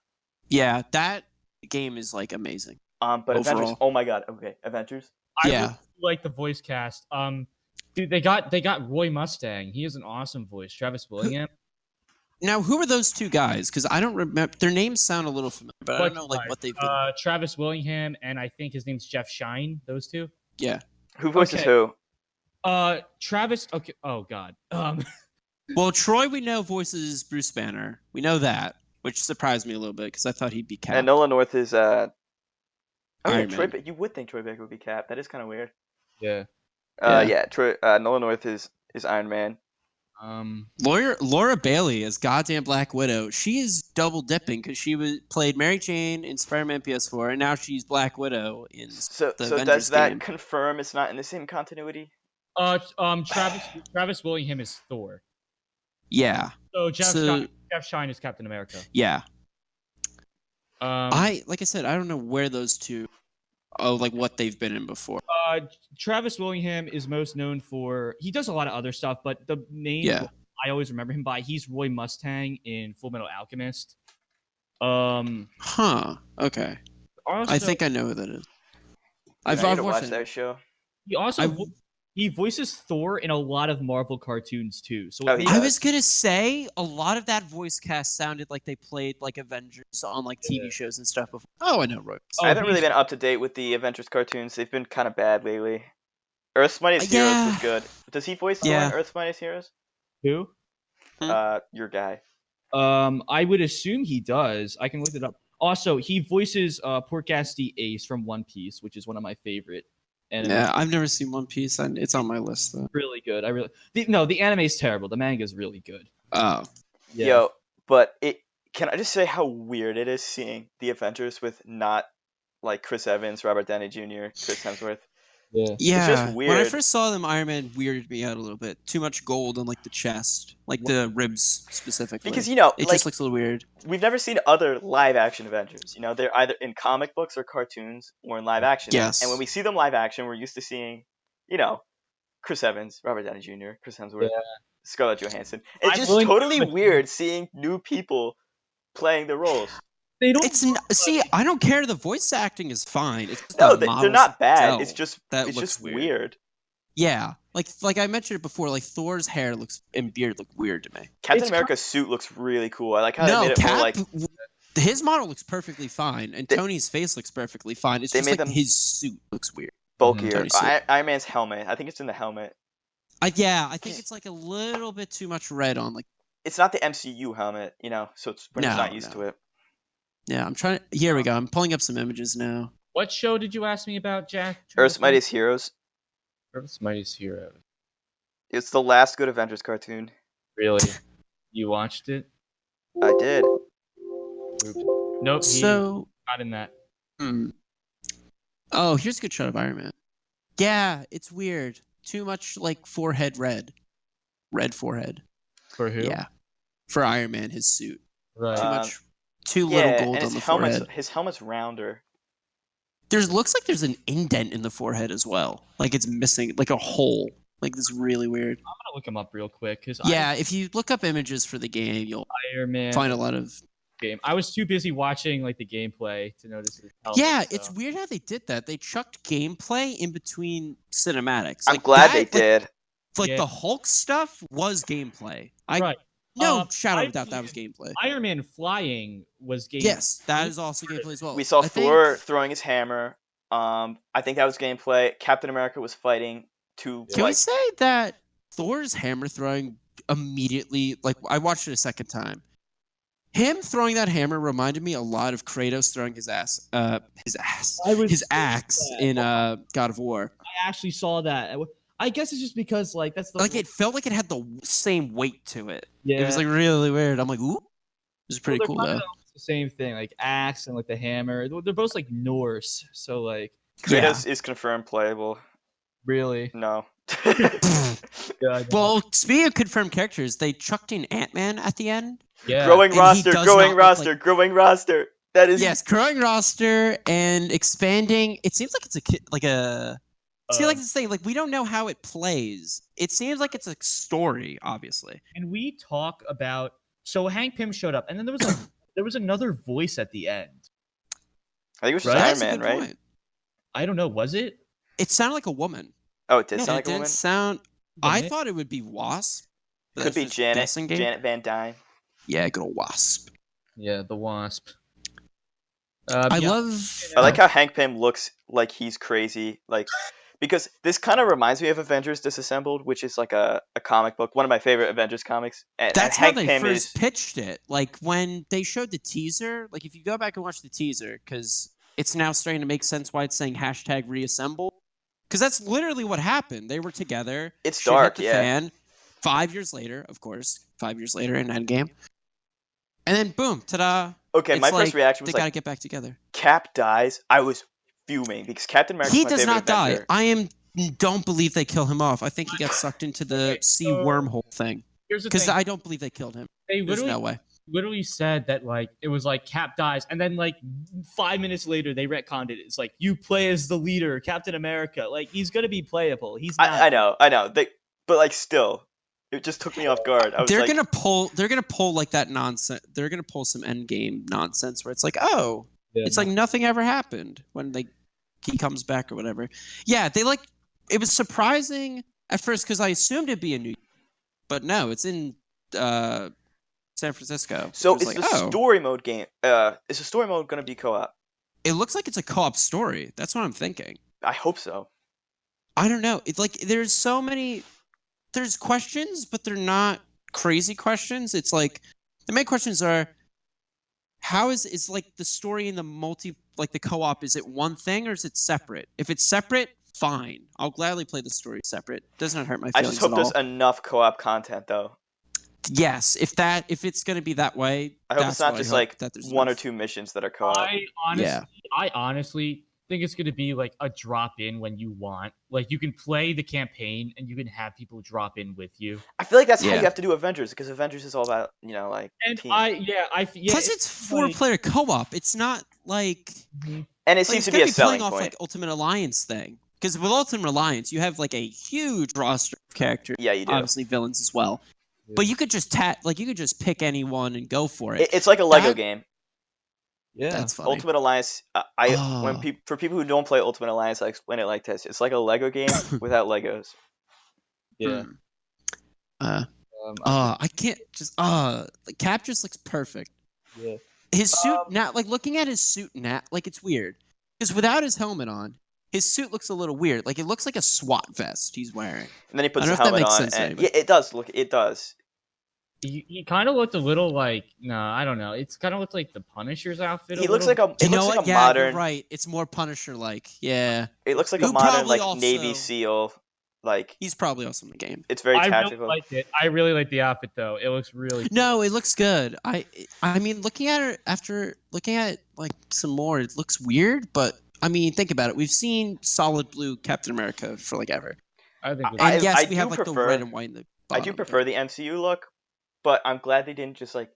Yeah, that game is like amazing. But Overall. Avengers. Oh my god. Okay, Avengers. I Yeah. really like the voice cast. Dude, they got Roy Mustang. He has an awesome voice. Travis Willingham. Now, who are those two guys? Because I don't remember. Their names sound a little familiar, but I don't know like what they've been. Travis Willingham and I think his name's Jeff Shine. Those two. Yeah. Who voices Okay. who? Travis. Okay. Oh God. Well, Troy, we know voices Bruce Banner. We know that, which surprised me a little bit because I thought he'd be Cap. And Nolan North is Oh yeah, Iron Troy. Man. You would think Troy Baker would be Cap. That is kind of weird. Yeah. Yeah. Troy. Nolan North is Iron Man. Laura Bailey as goddamn Black Widow. She is double dipping because she played Mary Jane in Spider-Man PS4, and now she's Black Widow in So the does Avengers that game. confirm it's not in the same continuity? Travis Willingham is Thor. Yeah, So So- Jeff Shine is Captain America. yeah. Um, Like I said, I don't know where those two. Oh, like what they've been in before. Travis Willingham is most known for he does a lot of other stuff, but the main Yeah. role I always remember him by he's Roy Mustang in Full Metal Alchemist. Huh. Okay. Also, I think I know who that is. I I've need to watched watch it. that show. he also I've- he voices Thor in a lot of Marvel cartoons too. So Oh, it he makes- I was gonna say a lot of that voice cast sounded like they played like Avengers on like TV shows and stuff before. Oh, I know Roy. Oh, I haven't really he's- been up to date with the Avengers cartoons. They've been kind of bad lately. Earth's Mightiest Heroes was Yeah. good. Does he voice Yeah. Earth's Mightiest Heroes? who? Hmm? Your guy. I would assume he does. I can look it up. Also, he voices Portgasty Ace from One Piece, which is one of my favorite anime. Yeah, I've never seen One Piece, and it's on my list though. Really good. The anime is terrible. The manga is really good. Oh, Yeah. Yo, but can I just say how weird it is seeing the Avengers with not like Chris Evans, Robert Downey Jr., Chris Hemsworth? Yeah. yeah. just When I weird. first saw them, Iron Man weirded me out a little bit. Too much gold on like the chest, like the ribs specifically. Because it like just looks a little weird. we've never seen other live action Avengers. They're either in comic books or cartoons or in live action. Yes. And when we see them live action, we're used to seeing, Chris Evans, Robert Downey Jr., Chris Hemsworth, Scarlett Johansson. It's just totally weird seeing new people playing the roles. They don't. See, I don't care. The voice acting is fine. It's just No, the they're not bad. models It's just looks weird. Yeah, like I mentioned it before. Like Thor's hair and beard look weird to me. Captain America's suit looks really cool. I like how they No, made it more like his model looks perfectly fine, and Tony's face looks perfectly fine. It's they just made like them- his suit looks weird. bulkier. Tony's suit. Iron Man's helmet. I think it's in the helmet. I think it's like a little bit too much red on like. It's not the MCU helmet, so we're just not used to it. Yeah, I'm trying to. Here we go. I'm pulling up some images now. What show did you ask me about, Jack? Earth's Mightiest Heroes. Earth's Mightiest Heroes. It's the last good Avengers cartoon. Really? You watched it? I did. Nope. So not in that. Oh, here's a good shot of Iron Man. Yeah, it's weird. Too much like forehead red. Red forehead. For who? Yeah. For Iron Man, his suit. Right. Too much. Too little gold and on the forehead. His helmet's rounder. Looks like there's an indent in the forehead as well. Like it's missing, like a hole. Like this really weird. I'm gonna look him up real quick because if you look up images for the game, you'll Iron Man find a lot of game. I was too busy watching like the gameplay to notice his helmet. Yeah, so. it's weird how they did that. They chucked gameplay in between cinematics. I'm glad they did. The Hulk stuff was gameplay. Right. No shadow of doubt that was gameplay. Iron Man flying was gameplay. Yes, that is also gameplay as well. We saw Thor throwing his hammer. I think that was gameplay. Captain America was fighting to. Can we say that Thor's hammer throwing immediately? Like I watched it a second time. Him throwing that hammer reminded me a lot of Kratos throwing his axe in God of War. I actually saw that. I guess it's just because that's the it felt like it had the same weight to it. Yeah, it was really weird. I'm like, ooh, this is pretty cool though. The same thing, like axe and the hammer. They're both Norse, so Kratos is confirmed playable. Really? No. Well, speaking of confirmed characters, they chucked in Ant-Man at the end. Yeah. Growing roster. That is growing roster and expanding. It seems like it's this thing. Like we don't know how it plays. It seems like it's a story, obviously. And we talk about Hank Pym showed up, and then there was another voice at the end. I think it was just Iron Man, right? Point. I don't know. Was it? It sounded like a woman. Oh, it did sound like a woman? I thought it would be Wasp. Could be Janet Van Dyne. Yeah, good old Wasp. Yeah, the Wasp. I like how Hank Pym looks like he's crazy. Because this kind of reminds me of Avengers Disassembled, which is a comic book, one of my favorite Avengers comics. And that's Hank how they Pym first pitched it. Like when they showed the teaser, if you go back and watch the teaser, because it's now starting to make sense why it's saying #reassemble. Because that's literally what happened. They were together. It's dark, hit the fan. 5 years later, of course. 5 years later in Endgame. And then boom, ta-da. Okay, my first reaction was they gotta get back together. Cap dies. I was fuming because Captain America. He does not die. Don't believe they kill him off. I think he got sucked into the sea wormhole thing. Because I don't believe they killed him. There's no way. Literally said that it was Cap dies, and then 5 minutes later they retconned it. It's you play as the leader, Captain America. He's gonna be playable. He's not. I know. But still, it just took me off guard. They're gonna pull that nonsense. They're gonna pull some Endgame nonsense where it's it's nothing ever happened when he comes back or whatever. Yeah, it was surprising at first because I assumed it'd be in New York, but no, it's in San Francisco. So is the story mode game? Is the story mode gonna be co-op? It looks like it's a co-op story. That's what I'm thinking. I hope so. I don't know. It's there's so many. There's questions, but they're not crazy questions. It's The main questions are: how is like the story in the co-op? Is it one thing or is it separate? If it's separate, fine. I'll gladly play the story separate. Does not hurt my I just feelings at hope there's all. enough co-op content though. Yes, if it's gonna be that way, I hope it's not just like that there's one or enough. two missions that are co-op. I honestly think it's going to be like a drop in when you want. Like you can play the campaign and you can have people drop in with you. I feel like that's how Yeah. you have to do Avengers, because Avengers is all about, like And team. Plus, it's four-player co-op. It's not like. And it Like, seems it's to be gonna a selling playing off point. like Ultimate Alliance thing. Because with Ultimate Alliance, you have like a huge roster of characters. Yeah, you do. Obviously, villains as well. But you could just you could just pick anyone and go for it. It's like a Lego game. Yeah, That's funny. Ultimate Alliance. For people who don't play Ultimate Alliance, I explain it like this: it's like a Lego game without Legos. Yeah. I can't just. The Cap just looks perfect. Yeah. His suit now, like looking at his suit now, like it's weird because without his helmet on, his suit looks a little weird. Like it looks like a SWAT vest he's wearing. And then he puts I the don't know if that helmet makes on, sense and to you, yeah, it does look. It does. He kind of looked a little like I don't know. It's kind of looked like the Punisher's outfit. He looks like a. You know Looks what? like a Yeah, modern. you're right. It's more Punisher-like. Yeah. It looks like a Who modern probably like also- Navy SEAL. Like He's probably also in the game. it's very I tactical. really liked it. I really like the outfit though. It looks really. No, it looks good. I mean, looking at it after looking at it like some more, it looks weird. But I mean, think about it. We've seen solid blue Captain America for like ever. I think. And yes, I we do have like the prefer- red and white in the I bottom. do prefer the MCU look, but I'm glad they didn't just like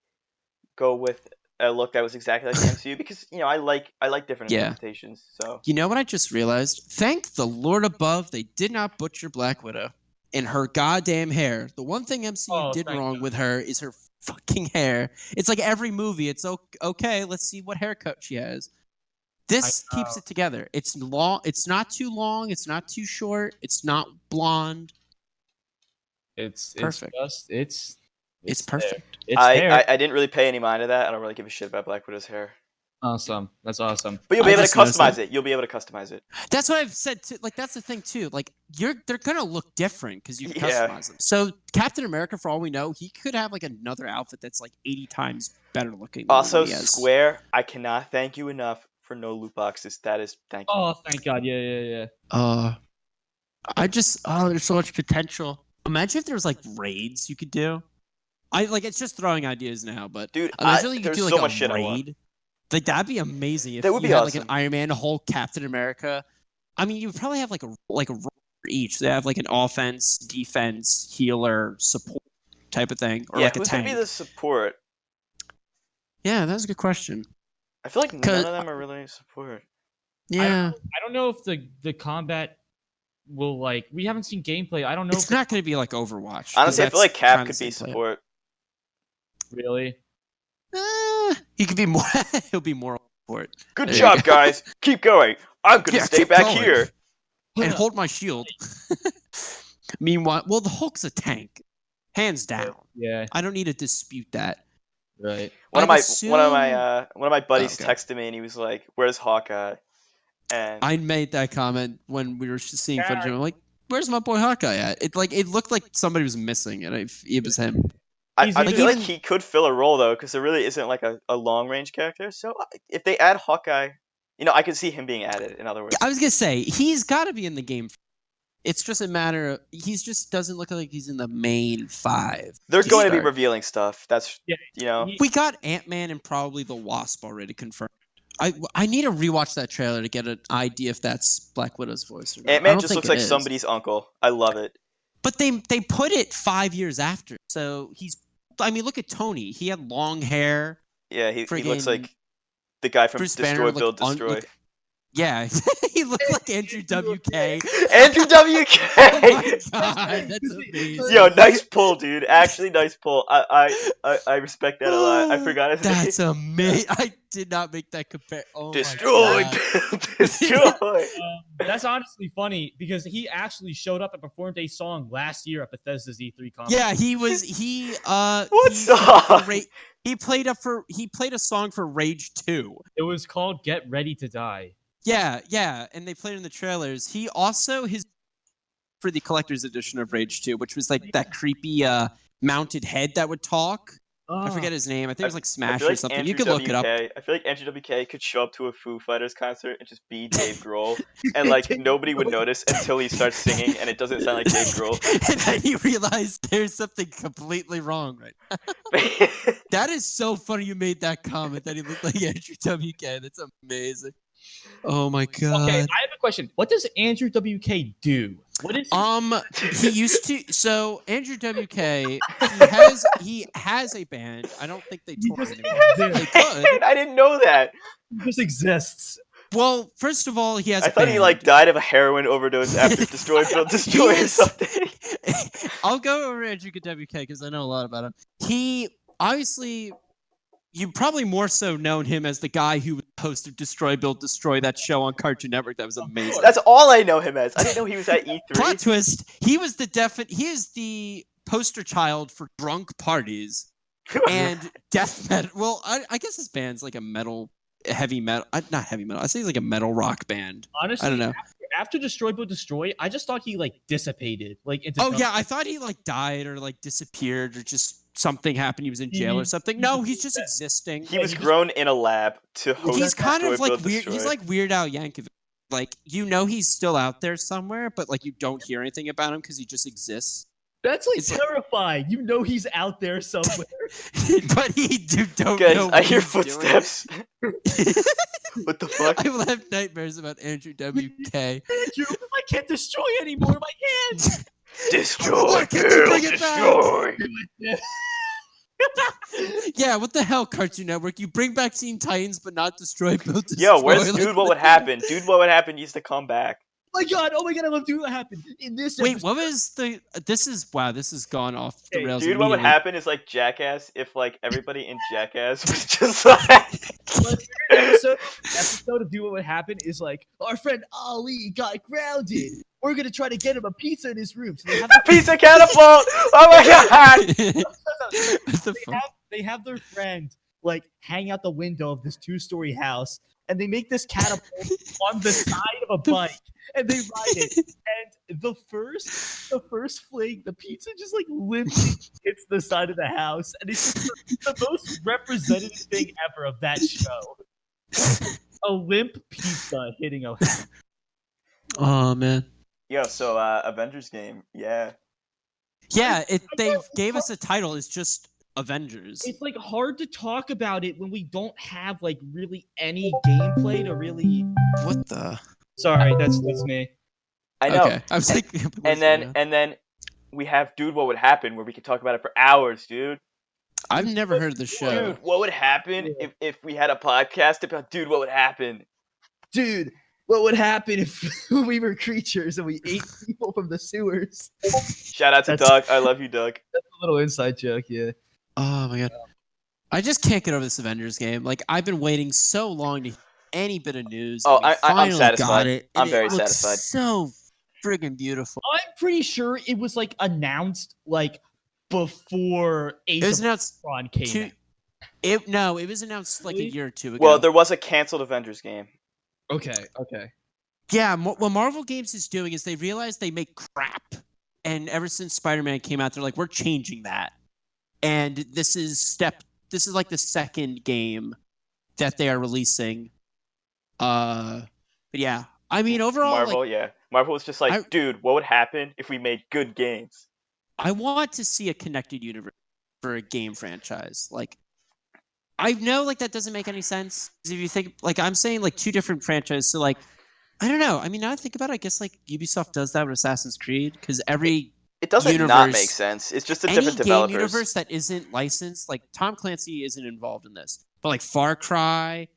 go with a look that was exactly like the MCU, because I like different Yeah. interpretations. So You know what I just realized? Thank the Lord above they did not butcher Black Widow and her goddamn hair. The one thing MCU did thank wrong God. with her is her fucking hair. It's like every movie. It's okay. Let's see what haircut she has. This keeps it together. It's long. It's not too long. It's not too short. It's not blonde. It's perfect. It's perfect. It's hair. I didn't really pay any mind to that. I don't really give a shit about Black Widow's hair. Awesome. That's awesome. But you'll be I able to just noticed customize that. it. You'll be able to customize it. That's what I've said too. Like that's the thing too. Like they're gonna look different because you can Yeah. customize them. So Captain America, for all we know, he could have like another outfit that's like 80 times better looking. Than Also, what he has. Square, I cannot thank you enough for no loot boxes. That is thank you. Oh, thank God. Yeah. There's so much potential. Imagine if there was like raids you could do. It's just throwing ideas now, but Dude, imagine you could there's do like so a much shit I want. raid. Like that'd be amazing if That would you be had like an awesome. Iron Man, a whole Captain America. I mean, you would probably have like a role for each. They have like an offense, defense, healer, support type of thing, or Yeah, like a who's tank. gonna be the support? Yeah, that's a good question. I feel like none 'Cause- of them are really support. Yeah, I don't know if the combat will like. We haven't seen gameplay. I don't know. it's not going to be like Overwatch. 'cause Honestly, I feel that's like Cap kinda could be the same play. support. Really. He could be more. He'll be more support. Good There you job, go. guys. Keep going. I'm gonna Yeah, stay keep back going. here. And hold my shield. Meanwhile, the Hulk's a tank, hands down. Yeah. I don't need to dispute that. Right. One of I'd my assume- buddies Okay. texted me and he was like, "Where's Hawkeye?" And I made that comment when we were seeing Yeah. footage. I'm like, "Where's my boy Hawkeye at?" It looked like somebody was missing, and it was him. I He's feel even- like he could fill a role though, because there really isn't like a long range character. So if they add Hawkeye, I could see him being added. In other words, I was gonna say he's got to be in the game. It's just a matter of he just doesn't look like he's in the main 5. they're to going to be start. revealing stuff. That's Yeah. We got Ant-Man and probably the Wasp already confirmed. I need to rewatch that trailer to get an idea if that's Black Widow's voice or not. I Ant-Man don't just think looks it like is. somebody's uncle. I love it. But they put it 5 years after, so he's. I mean, look at Tony. He had long hair. Yeah, he looks Friggin' like the guy from Bruce Destroy, Banner Build, Destroy. Yeah, he looked like Andrew WK. Andrew WK. Oh my god, that's amazing. Yo, nice pull, dude. Actually, nice pull. I respect that a lot. I forgot his name. That's amazing. I did not make that compare. Oh Destroy, my god. Build, Destroy. That's honestly funny because he actually showed up and performed a song last year at Bethesda's E3 conference. Yeah, he What song? He played a song for Rage 2. It was called "Get Ready to Die." Yeah, and they played it in the trailers. He also for the collector's edition of Rage 2, which was like that creepy mounted head that would talk. I forget his name. I think it was like I Smash feel or like something. Andrew You could look it up. WK. I feel like Andrew WK could show up to a Foo Fighters concert and just be Dave Grohl, and like nobody would notice until he starts singing, and it doesn't sound like Dave Grohl. And then you realize there's something completely wrong, right? That is so funny. You made that comment that he looked like Andrew WK. That's amazing. Oh my god. Okay, I have a question. What does Andrew WK do? What is he used to. So Andrew WK, he has a band. I don't think they tour just anymore. They could. I didn't know that. He just exists. Well, first of all, he has. I thought he like died of a heroin overdose after Destroy Build Destroy or something. I'll go over Andrew WK because I know a lot about him. He obviously. You probably more so known him as the guy who was the host of Destroy Build Destroy, that show on Cartoon Network that was amazing. That's all I know him as. I didn't know he was at E3. Plot twist: he was he is the poster child for drunk parties and death metal. Well, I guess his band's like a heavy metal, not heavy metal. I say he's like a metal rock band. Honestly, I don't know. After Destroy Build Destroy, I just thought he like dissipated, like into. Oh yeah, I thought he like died or like disappeared or just something happened. He was in jail or something. No, he's just existing. He was grown in a lab to host. He's kind Destroy of like Build weird. Destroy. He's like Weird Al Yankovic. Like he's still out there somewhere, but like you don't hear anything about him because he just exists. That's like It's terrifying. You know he's out there somewhere. But don't Guys, know. I what hear he's doing. footsteps. What the fuck? I will have nightmares about Andrew WK. Andrew, I can't destroy anymore. My hands. Destroy, Why can't you bring build, it back? destroy. Yeah, what the hell, Cartoon Network? You bring back Teen Titans, but not Destroy Build Destroy. Yo, where's Like, Dude? What would happen? Dude, what would happen? Used to come back. Oh my god, I love Dude What Happened. In this Wait, episode, what was the? This has gone off the rails. Dude, what would immediately. happen is like Jackass if like everybody in Jackass was just like. episode of Do What Would Happen is like, our friend Ali got grounded. We're gonna try to get him a pizza in his room. So they have Pizza catapult! Oh my god! What the fuck? they have their friend like hang out the window of this 2-story house, and they make this catapult on the side of a bike, and they ride it. And the first fling, the pizza just like limply hits the side of the house, and it's just the most representative thing ever of that show. A limp pizza hitting a house. Oh man. Yo, so Avengers game, yeah. Yeah, they gave us a title. It's just Avengers. It's like hard to talk about it when we don't have like really any gameplay to really. What the? Sorry, that's me. I know. Okay. I was like, And then we have Dude, What Would Happen, where we could talk about it for hours, dude. I've never heard of the show. Dude, what would happen if we had a podcast about Dude, What Would Happen? Dude, what would happen if we were creatures and we ate people from the sewers? Shout out to Doug. I love you, Doug. That's a little inside joke, yeah. Oh my god. I just can't get over this Avengers game. Like I've been waiting so long to hear any bit of news. Oh, and we I'm finally satisfied. got it, and I'm very it looks satisfied. So friggin' beautiful. I'm pretty sure it was like announced like before Age It was of announced Ultron came out. it was announced like a year or two ago. Well, there was a canceled Avengers game. Okay. Yeah, what Marvel Games is doing is they realize they make crap, and ever since Spider-Man came out, they're like, we're changing that. And this is like the second game that they are releasing. But yeah, I mean overall, Marvel, yeah. Marvel was just like, dude, what would happen if we made good games? I want to see a connected universe for a game franchise. Like, I know like that doesn't make any sense. If you think like I'm saying like two different franchises, so like I don't know. I mean, now I think about it, I guess like Ubisoft does that with Assassin's Creed because every it doesn't universe, not make sense. It's just a different developers. Any game universe that isn't licensed, like Tom Clancy isn't involved in this, but like Far Cry,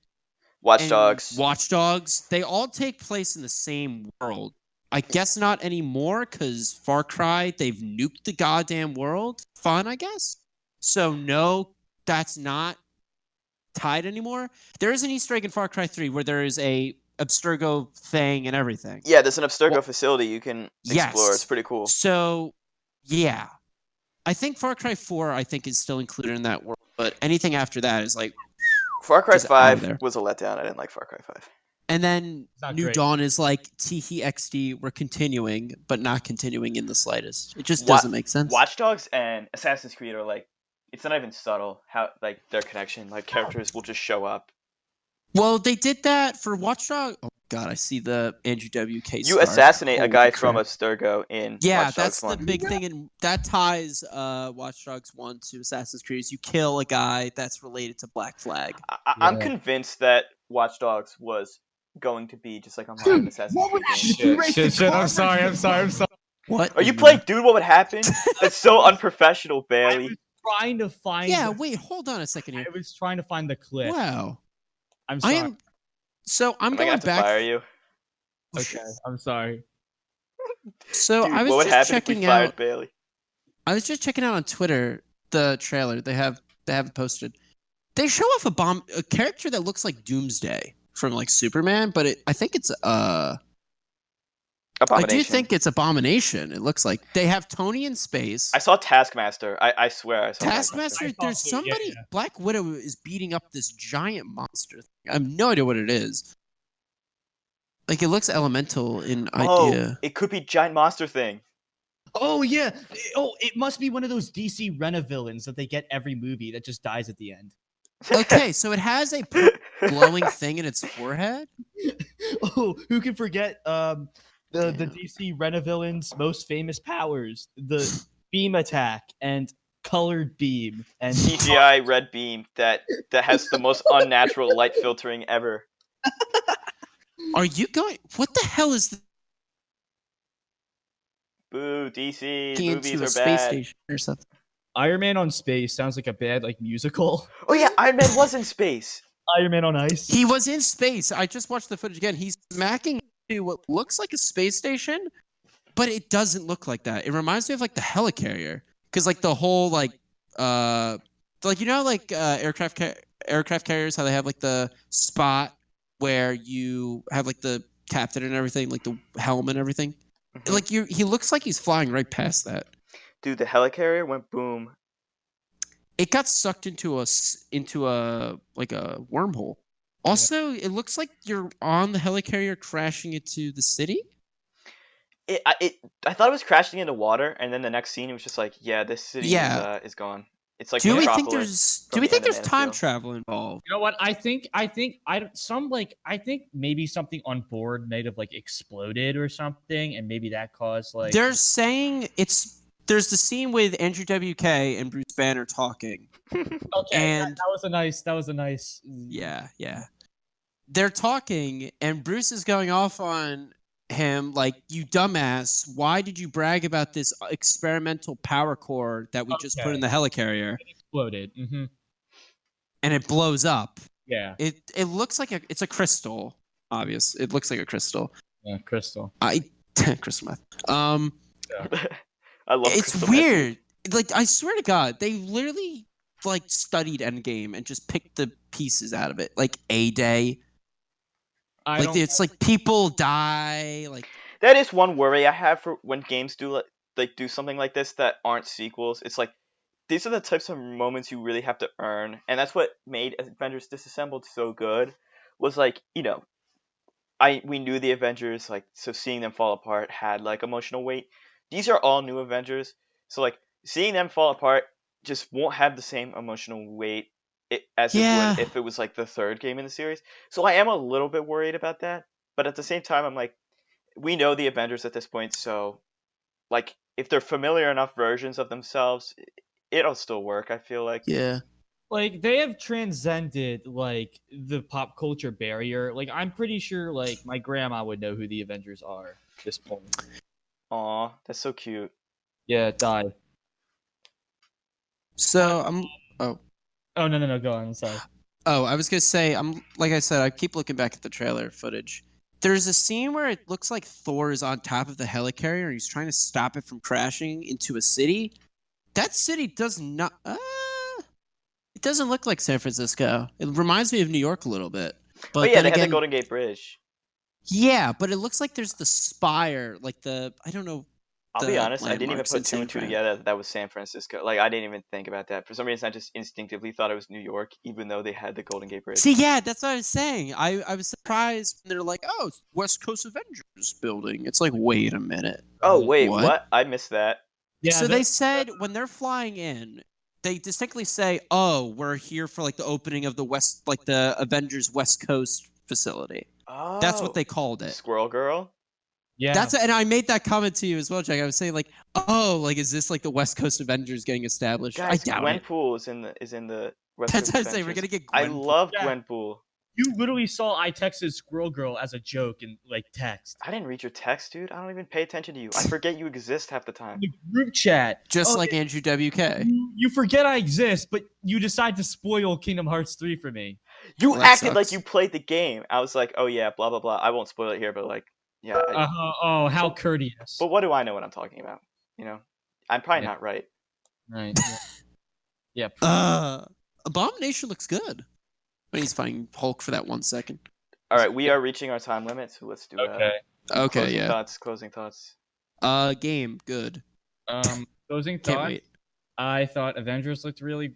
Watch Dogs, they all take place in the same world. I guess not anymore because Far Cry, they've nuked the goddamn world. Fun, I guess. So no, that's not tied anymore. There is an Easter egg in Far Cry 3 where there is a Abstergo thing and everything. Yeah, there's an Abstergo facility you can explore. Yes. It's pretty cool. So, yeah. I think Far Cry 4, I think, is still included in that world. But anything after that is like... Far Cry just out of there. 5 was a letdown. I didn't like Far Cry 5. And then New great. Dawn is like, Teehee XD, we're continuing, but not continuing in the slightest. It just doesn't make sense. Watch Dogs and Assassin's Creed are like it's not even subtle how like their connection, like characters will just show up. Well, they did that for Watch Dogs. Oh God, I see the Andrew WK You star. assassinate a Holy guy from crap. Abstergo in Yeah, Watch Dogs that's the 1. big thing, and that ties Watch Dogs 1 to Assassin's Creed. Is you kill a guy that's related to Black Flag. I'm Yeah. convinced that Watch Dogs was going to be just like a modern Assassin's Creed game. Shit. I'm sorry. What? Are you playing Dude, What Would Happen? That's so unprofessional, I Bailey. was trying to find. Yeah, wait, hold on a second here. I was trying to find the clip. Wow. I'm sorry. I'm Am I gonna going have to back. fire you? Okay, I'm sorry. So Dude, I was what would just happen if we checking fired out. Bailey? I was just checking out on Twitter the trailer. They have it posted. They show off a character that looks like Doomsday from like Superman, but I think it's Abomination. I do think it's Abomination. It looks like they have Tony in space. I saw Taskmaster. I swear I saw Taskmaster. I There's saw too, yeah, somebody. yeah. Black Widow is beating up this giant monster thing. I have no idea what it is. Like it looks elemental in idea. It could be Giant Monster Thing. Oh yeah. Oh, it must be one of those DC Rena villains that they get every movie that just dies at the end. Okay, so it has a glowing thing in its forehead. Oh, who can forget the DC Rena villain's most famous powers? The beam attack and colored beam and CGI red beam that has the most unnatural light filtering ever. Are you going? What the hell is this? Boo, DC Into movies a are space bad. station or something? Iron Man on space sounds like a bad like musical. Oh yeah, Iron Man was in space. Iron Man on ice. He was in space. I just watched the footage again. He's smacking into what looks like a space station, but it doesn't look like that. It reminds me of like the helicarrier, because like the whole like you know like aircraft carriers, how they have like the spot where you have like the captain and everything, like the helm and everything. Mhm. Like he looks like he's flying right past that. Dude, the helicarrier went boom. It got sucked into a like a wormhole. Also, it looks like you're on the helicarrier crashing into the city. I thought it was crashing into water, and then the next scene it was just like, yeah, this city is gone. It's like Do we think Metropolis there's from the end of Man of time Steel. travel involved? You know what? I think maybe something on board might have like exploded or something, and maybe that caused like They're saying there's the scene with Andrew WK and Bruce Banner talking. okay. and- that was a nice. Yeah. They're talking, and Bruce is going off on him like, "You dumbass! Why did you brag about this experimental power core that we just put in the helicarrier?" Exploded. Mm-hmm. And it blows up. Yeah. It looks like it's a crystal. Obvious. It looks like a crystal. Yeah. Crystal. Crystal meth. I love It's Crystal Meth. weird. Like I swear to God, they literally like studied Endgame and just picked the pieces out of it. Like A Day. Like it's like people die. Like That is one worry I have for when games do do something like this that aren't sequels. It's like these are the types of moments you really have to earn, and that's what made Avengers Disassembled so good. Was like, you know, we knew the Avengers, like, so seeing them fall apart had like emotional weight. These are all new Avengers, so like seeing them fall apart just won't have the same emotional weight as it would if it was like the third game in the series. So I am a little bit worried about that, but at the same time I'm like, we know the Avengers at this point, so like if they're familiar enough versions of themselves, it'll still work, I feel like. yeah. Like they have transcended like the pop culture barrier. Like I'm pretty sure like my grandma would know who the Avengers are at this point. Aw, that's so cute. Yeah, die. So Oh no, go on. I'm sorry. Oh, I was gonna say, like I said, I keep looking back at the trailer footage. There's a scene where it looks like Thor is on top of the helicarrier and he's trying to stop it from crashing into a city. That city does not. It doesn't look like San Francisco. It reminds me of New York a little bit. But oh yeah, then they again, had the Golden Gate Bridge. Yeah, but it looks like there's the spire, like I don't know. I'll be honest, I didn't even landmarks put in two San and two Fran. together that was San Francisco. Like, I didn't even think about that. For some reason, I just instinctively thought it was New York, even though they had the Golden Gate Bridge. See, yeah, that's what I was saying. I was surprised when they're like, "Oh, it's West Coast Avengers building." It's like, wait a minute. Oh, wait, What? what? I missed that. Yeah. So they said when they're flying in, they distinctly say, "Oh, we're here for like the opening of the Avengers West Coast facility." That's what Oh, they called it. Squirrel Girl. Yeah. And I made that comment to you as well, Jack. I was saying like, "Oh, like is this like the West Coast Avengers getting established?" I Guys, doubt it. Gwenpool is in the West That's Coast what I'm saying. We're Adventures. gonna get I Gwenpool. love Yeah. Gwenpool. You literally saw I texted Squirrel Girl as a joke in like text. I didn't read your text, dude. I don't even pay attention to you. I forget you exist half the time. The group chat. Just Oh, like Andrew WK. you forget I exist, but you decide to spoil Kingdom Hearts 3 for me. You Well, that acted like sucks. you played the game. I was like, oh yeah, blah blah blah. I won't spoil it here, but like, yeah. Oh, how courteous. But what do I know what I'm talking about? You know, I'm probably Yeah. not right. Right. Yeah. Abomination looks good. When he's fighting Hulk for that 1 second. All right, we are reaching our time limit, so let's do Okay. Okay, closing yeah. thoughts. Closing thoughts. Game, good. Closing Can't thoughts. wait. I thought Avengers looked really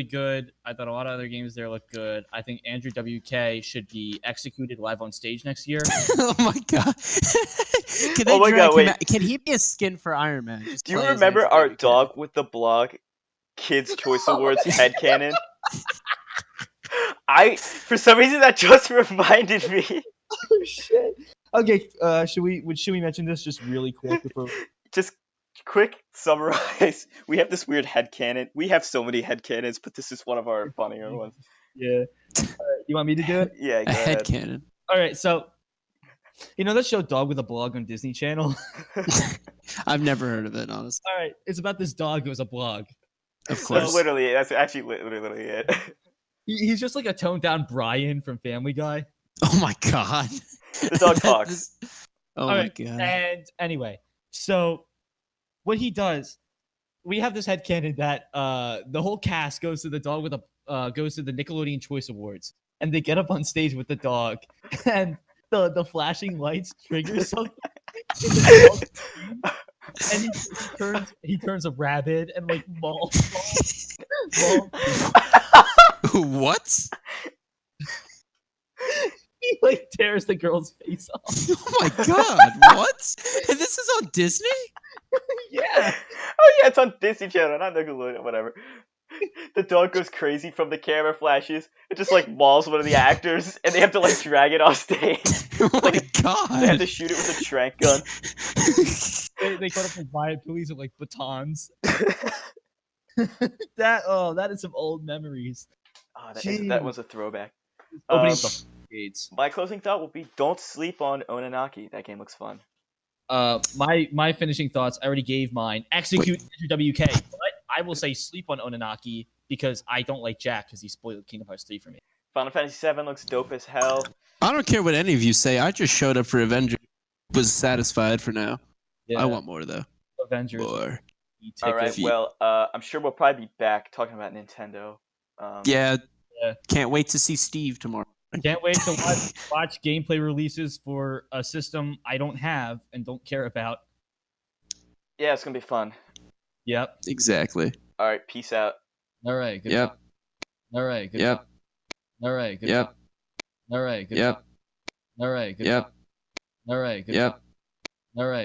good. I thought a lot of other games there looked good. I think Andrew WK should be executed live on stage next year. Oh my god. Can they Oh my drag God, him wait. out? Can he be a skin for Iron Man? Just Do you play as remember Andrew our WK? dog with the blog, Kids Choice Awards headcanon? For some reason that just reminded me. Oh shit. Okay, should we mention this just really quick before? Just quick summarize. We have this weird headcanon. We have so many headcanons, but this is one of our funnier ones. Yeah. You want me to do it? Yeah, A go ahead. headcanon. All right. So, you know that show Dog with a Blog on Disney Channel? I've never heard of it, honestly. All right. It's about this dog who has a blog. Of That's course. literally. That's actually literally it. He's just like a toned down Brian from Family Guy. Oh my god. The dog talks. Oh All my right, god. And anyway, so what he does, we have this headcanon that the whole cast goes to the dog with a goes to the Nickelodeon Choice Awards, and they get up on stage with the dog, and the flashing lights trigger something. in the dog's screen, and he turns a rabbit and like mauls. What? He like tears the girl's face off. Oh my god, what? And this is on Disney? Yeah. Oh yeah, it's on Disney Channel, not Nickelodeon, whatever. The dog goes crazy from the camera flashes. It just like mauls one of the actors, and they have to like drag it off stage. Oh my They have god. to shoot it with a trank gun. They cut up like riot police with like batons. That is some old memories. Oh, Jeez. that was a throwback. Opening up the gates. My closing thought will be: don't sleep on Onanaki. That game looks fun. My finishing thoughts. I already gave mine. Execute Andrew WK, but I will say sleep on Onanaki because I don't like Jack because he spoiled Kingdom Hearts 3 for me. Final Fantasy VII looks dope as hell. I don't care what any of you say. I just showed up for Avengers. Was satisfied for now. Yeah, I want more though. Avengers. More. All right, Ticket. well, I'm sure we'll probably be back talking about Nintendo. Yeah. Yeah. Can't wait to see Steve tomorrow. Can't wait to watch gameplay releases for a system I don't have and don't care about. Yeah, it's gonna be fun. Yep. Exactly. All right, peace out. All right. Good Yep. job. All right. Good Yep. job. All right. Good Yep. job. All right. Good Yep. job. All right. Good Yep. job. All right. Good Yep. job. All right.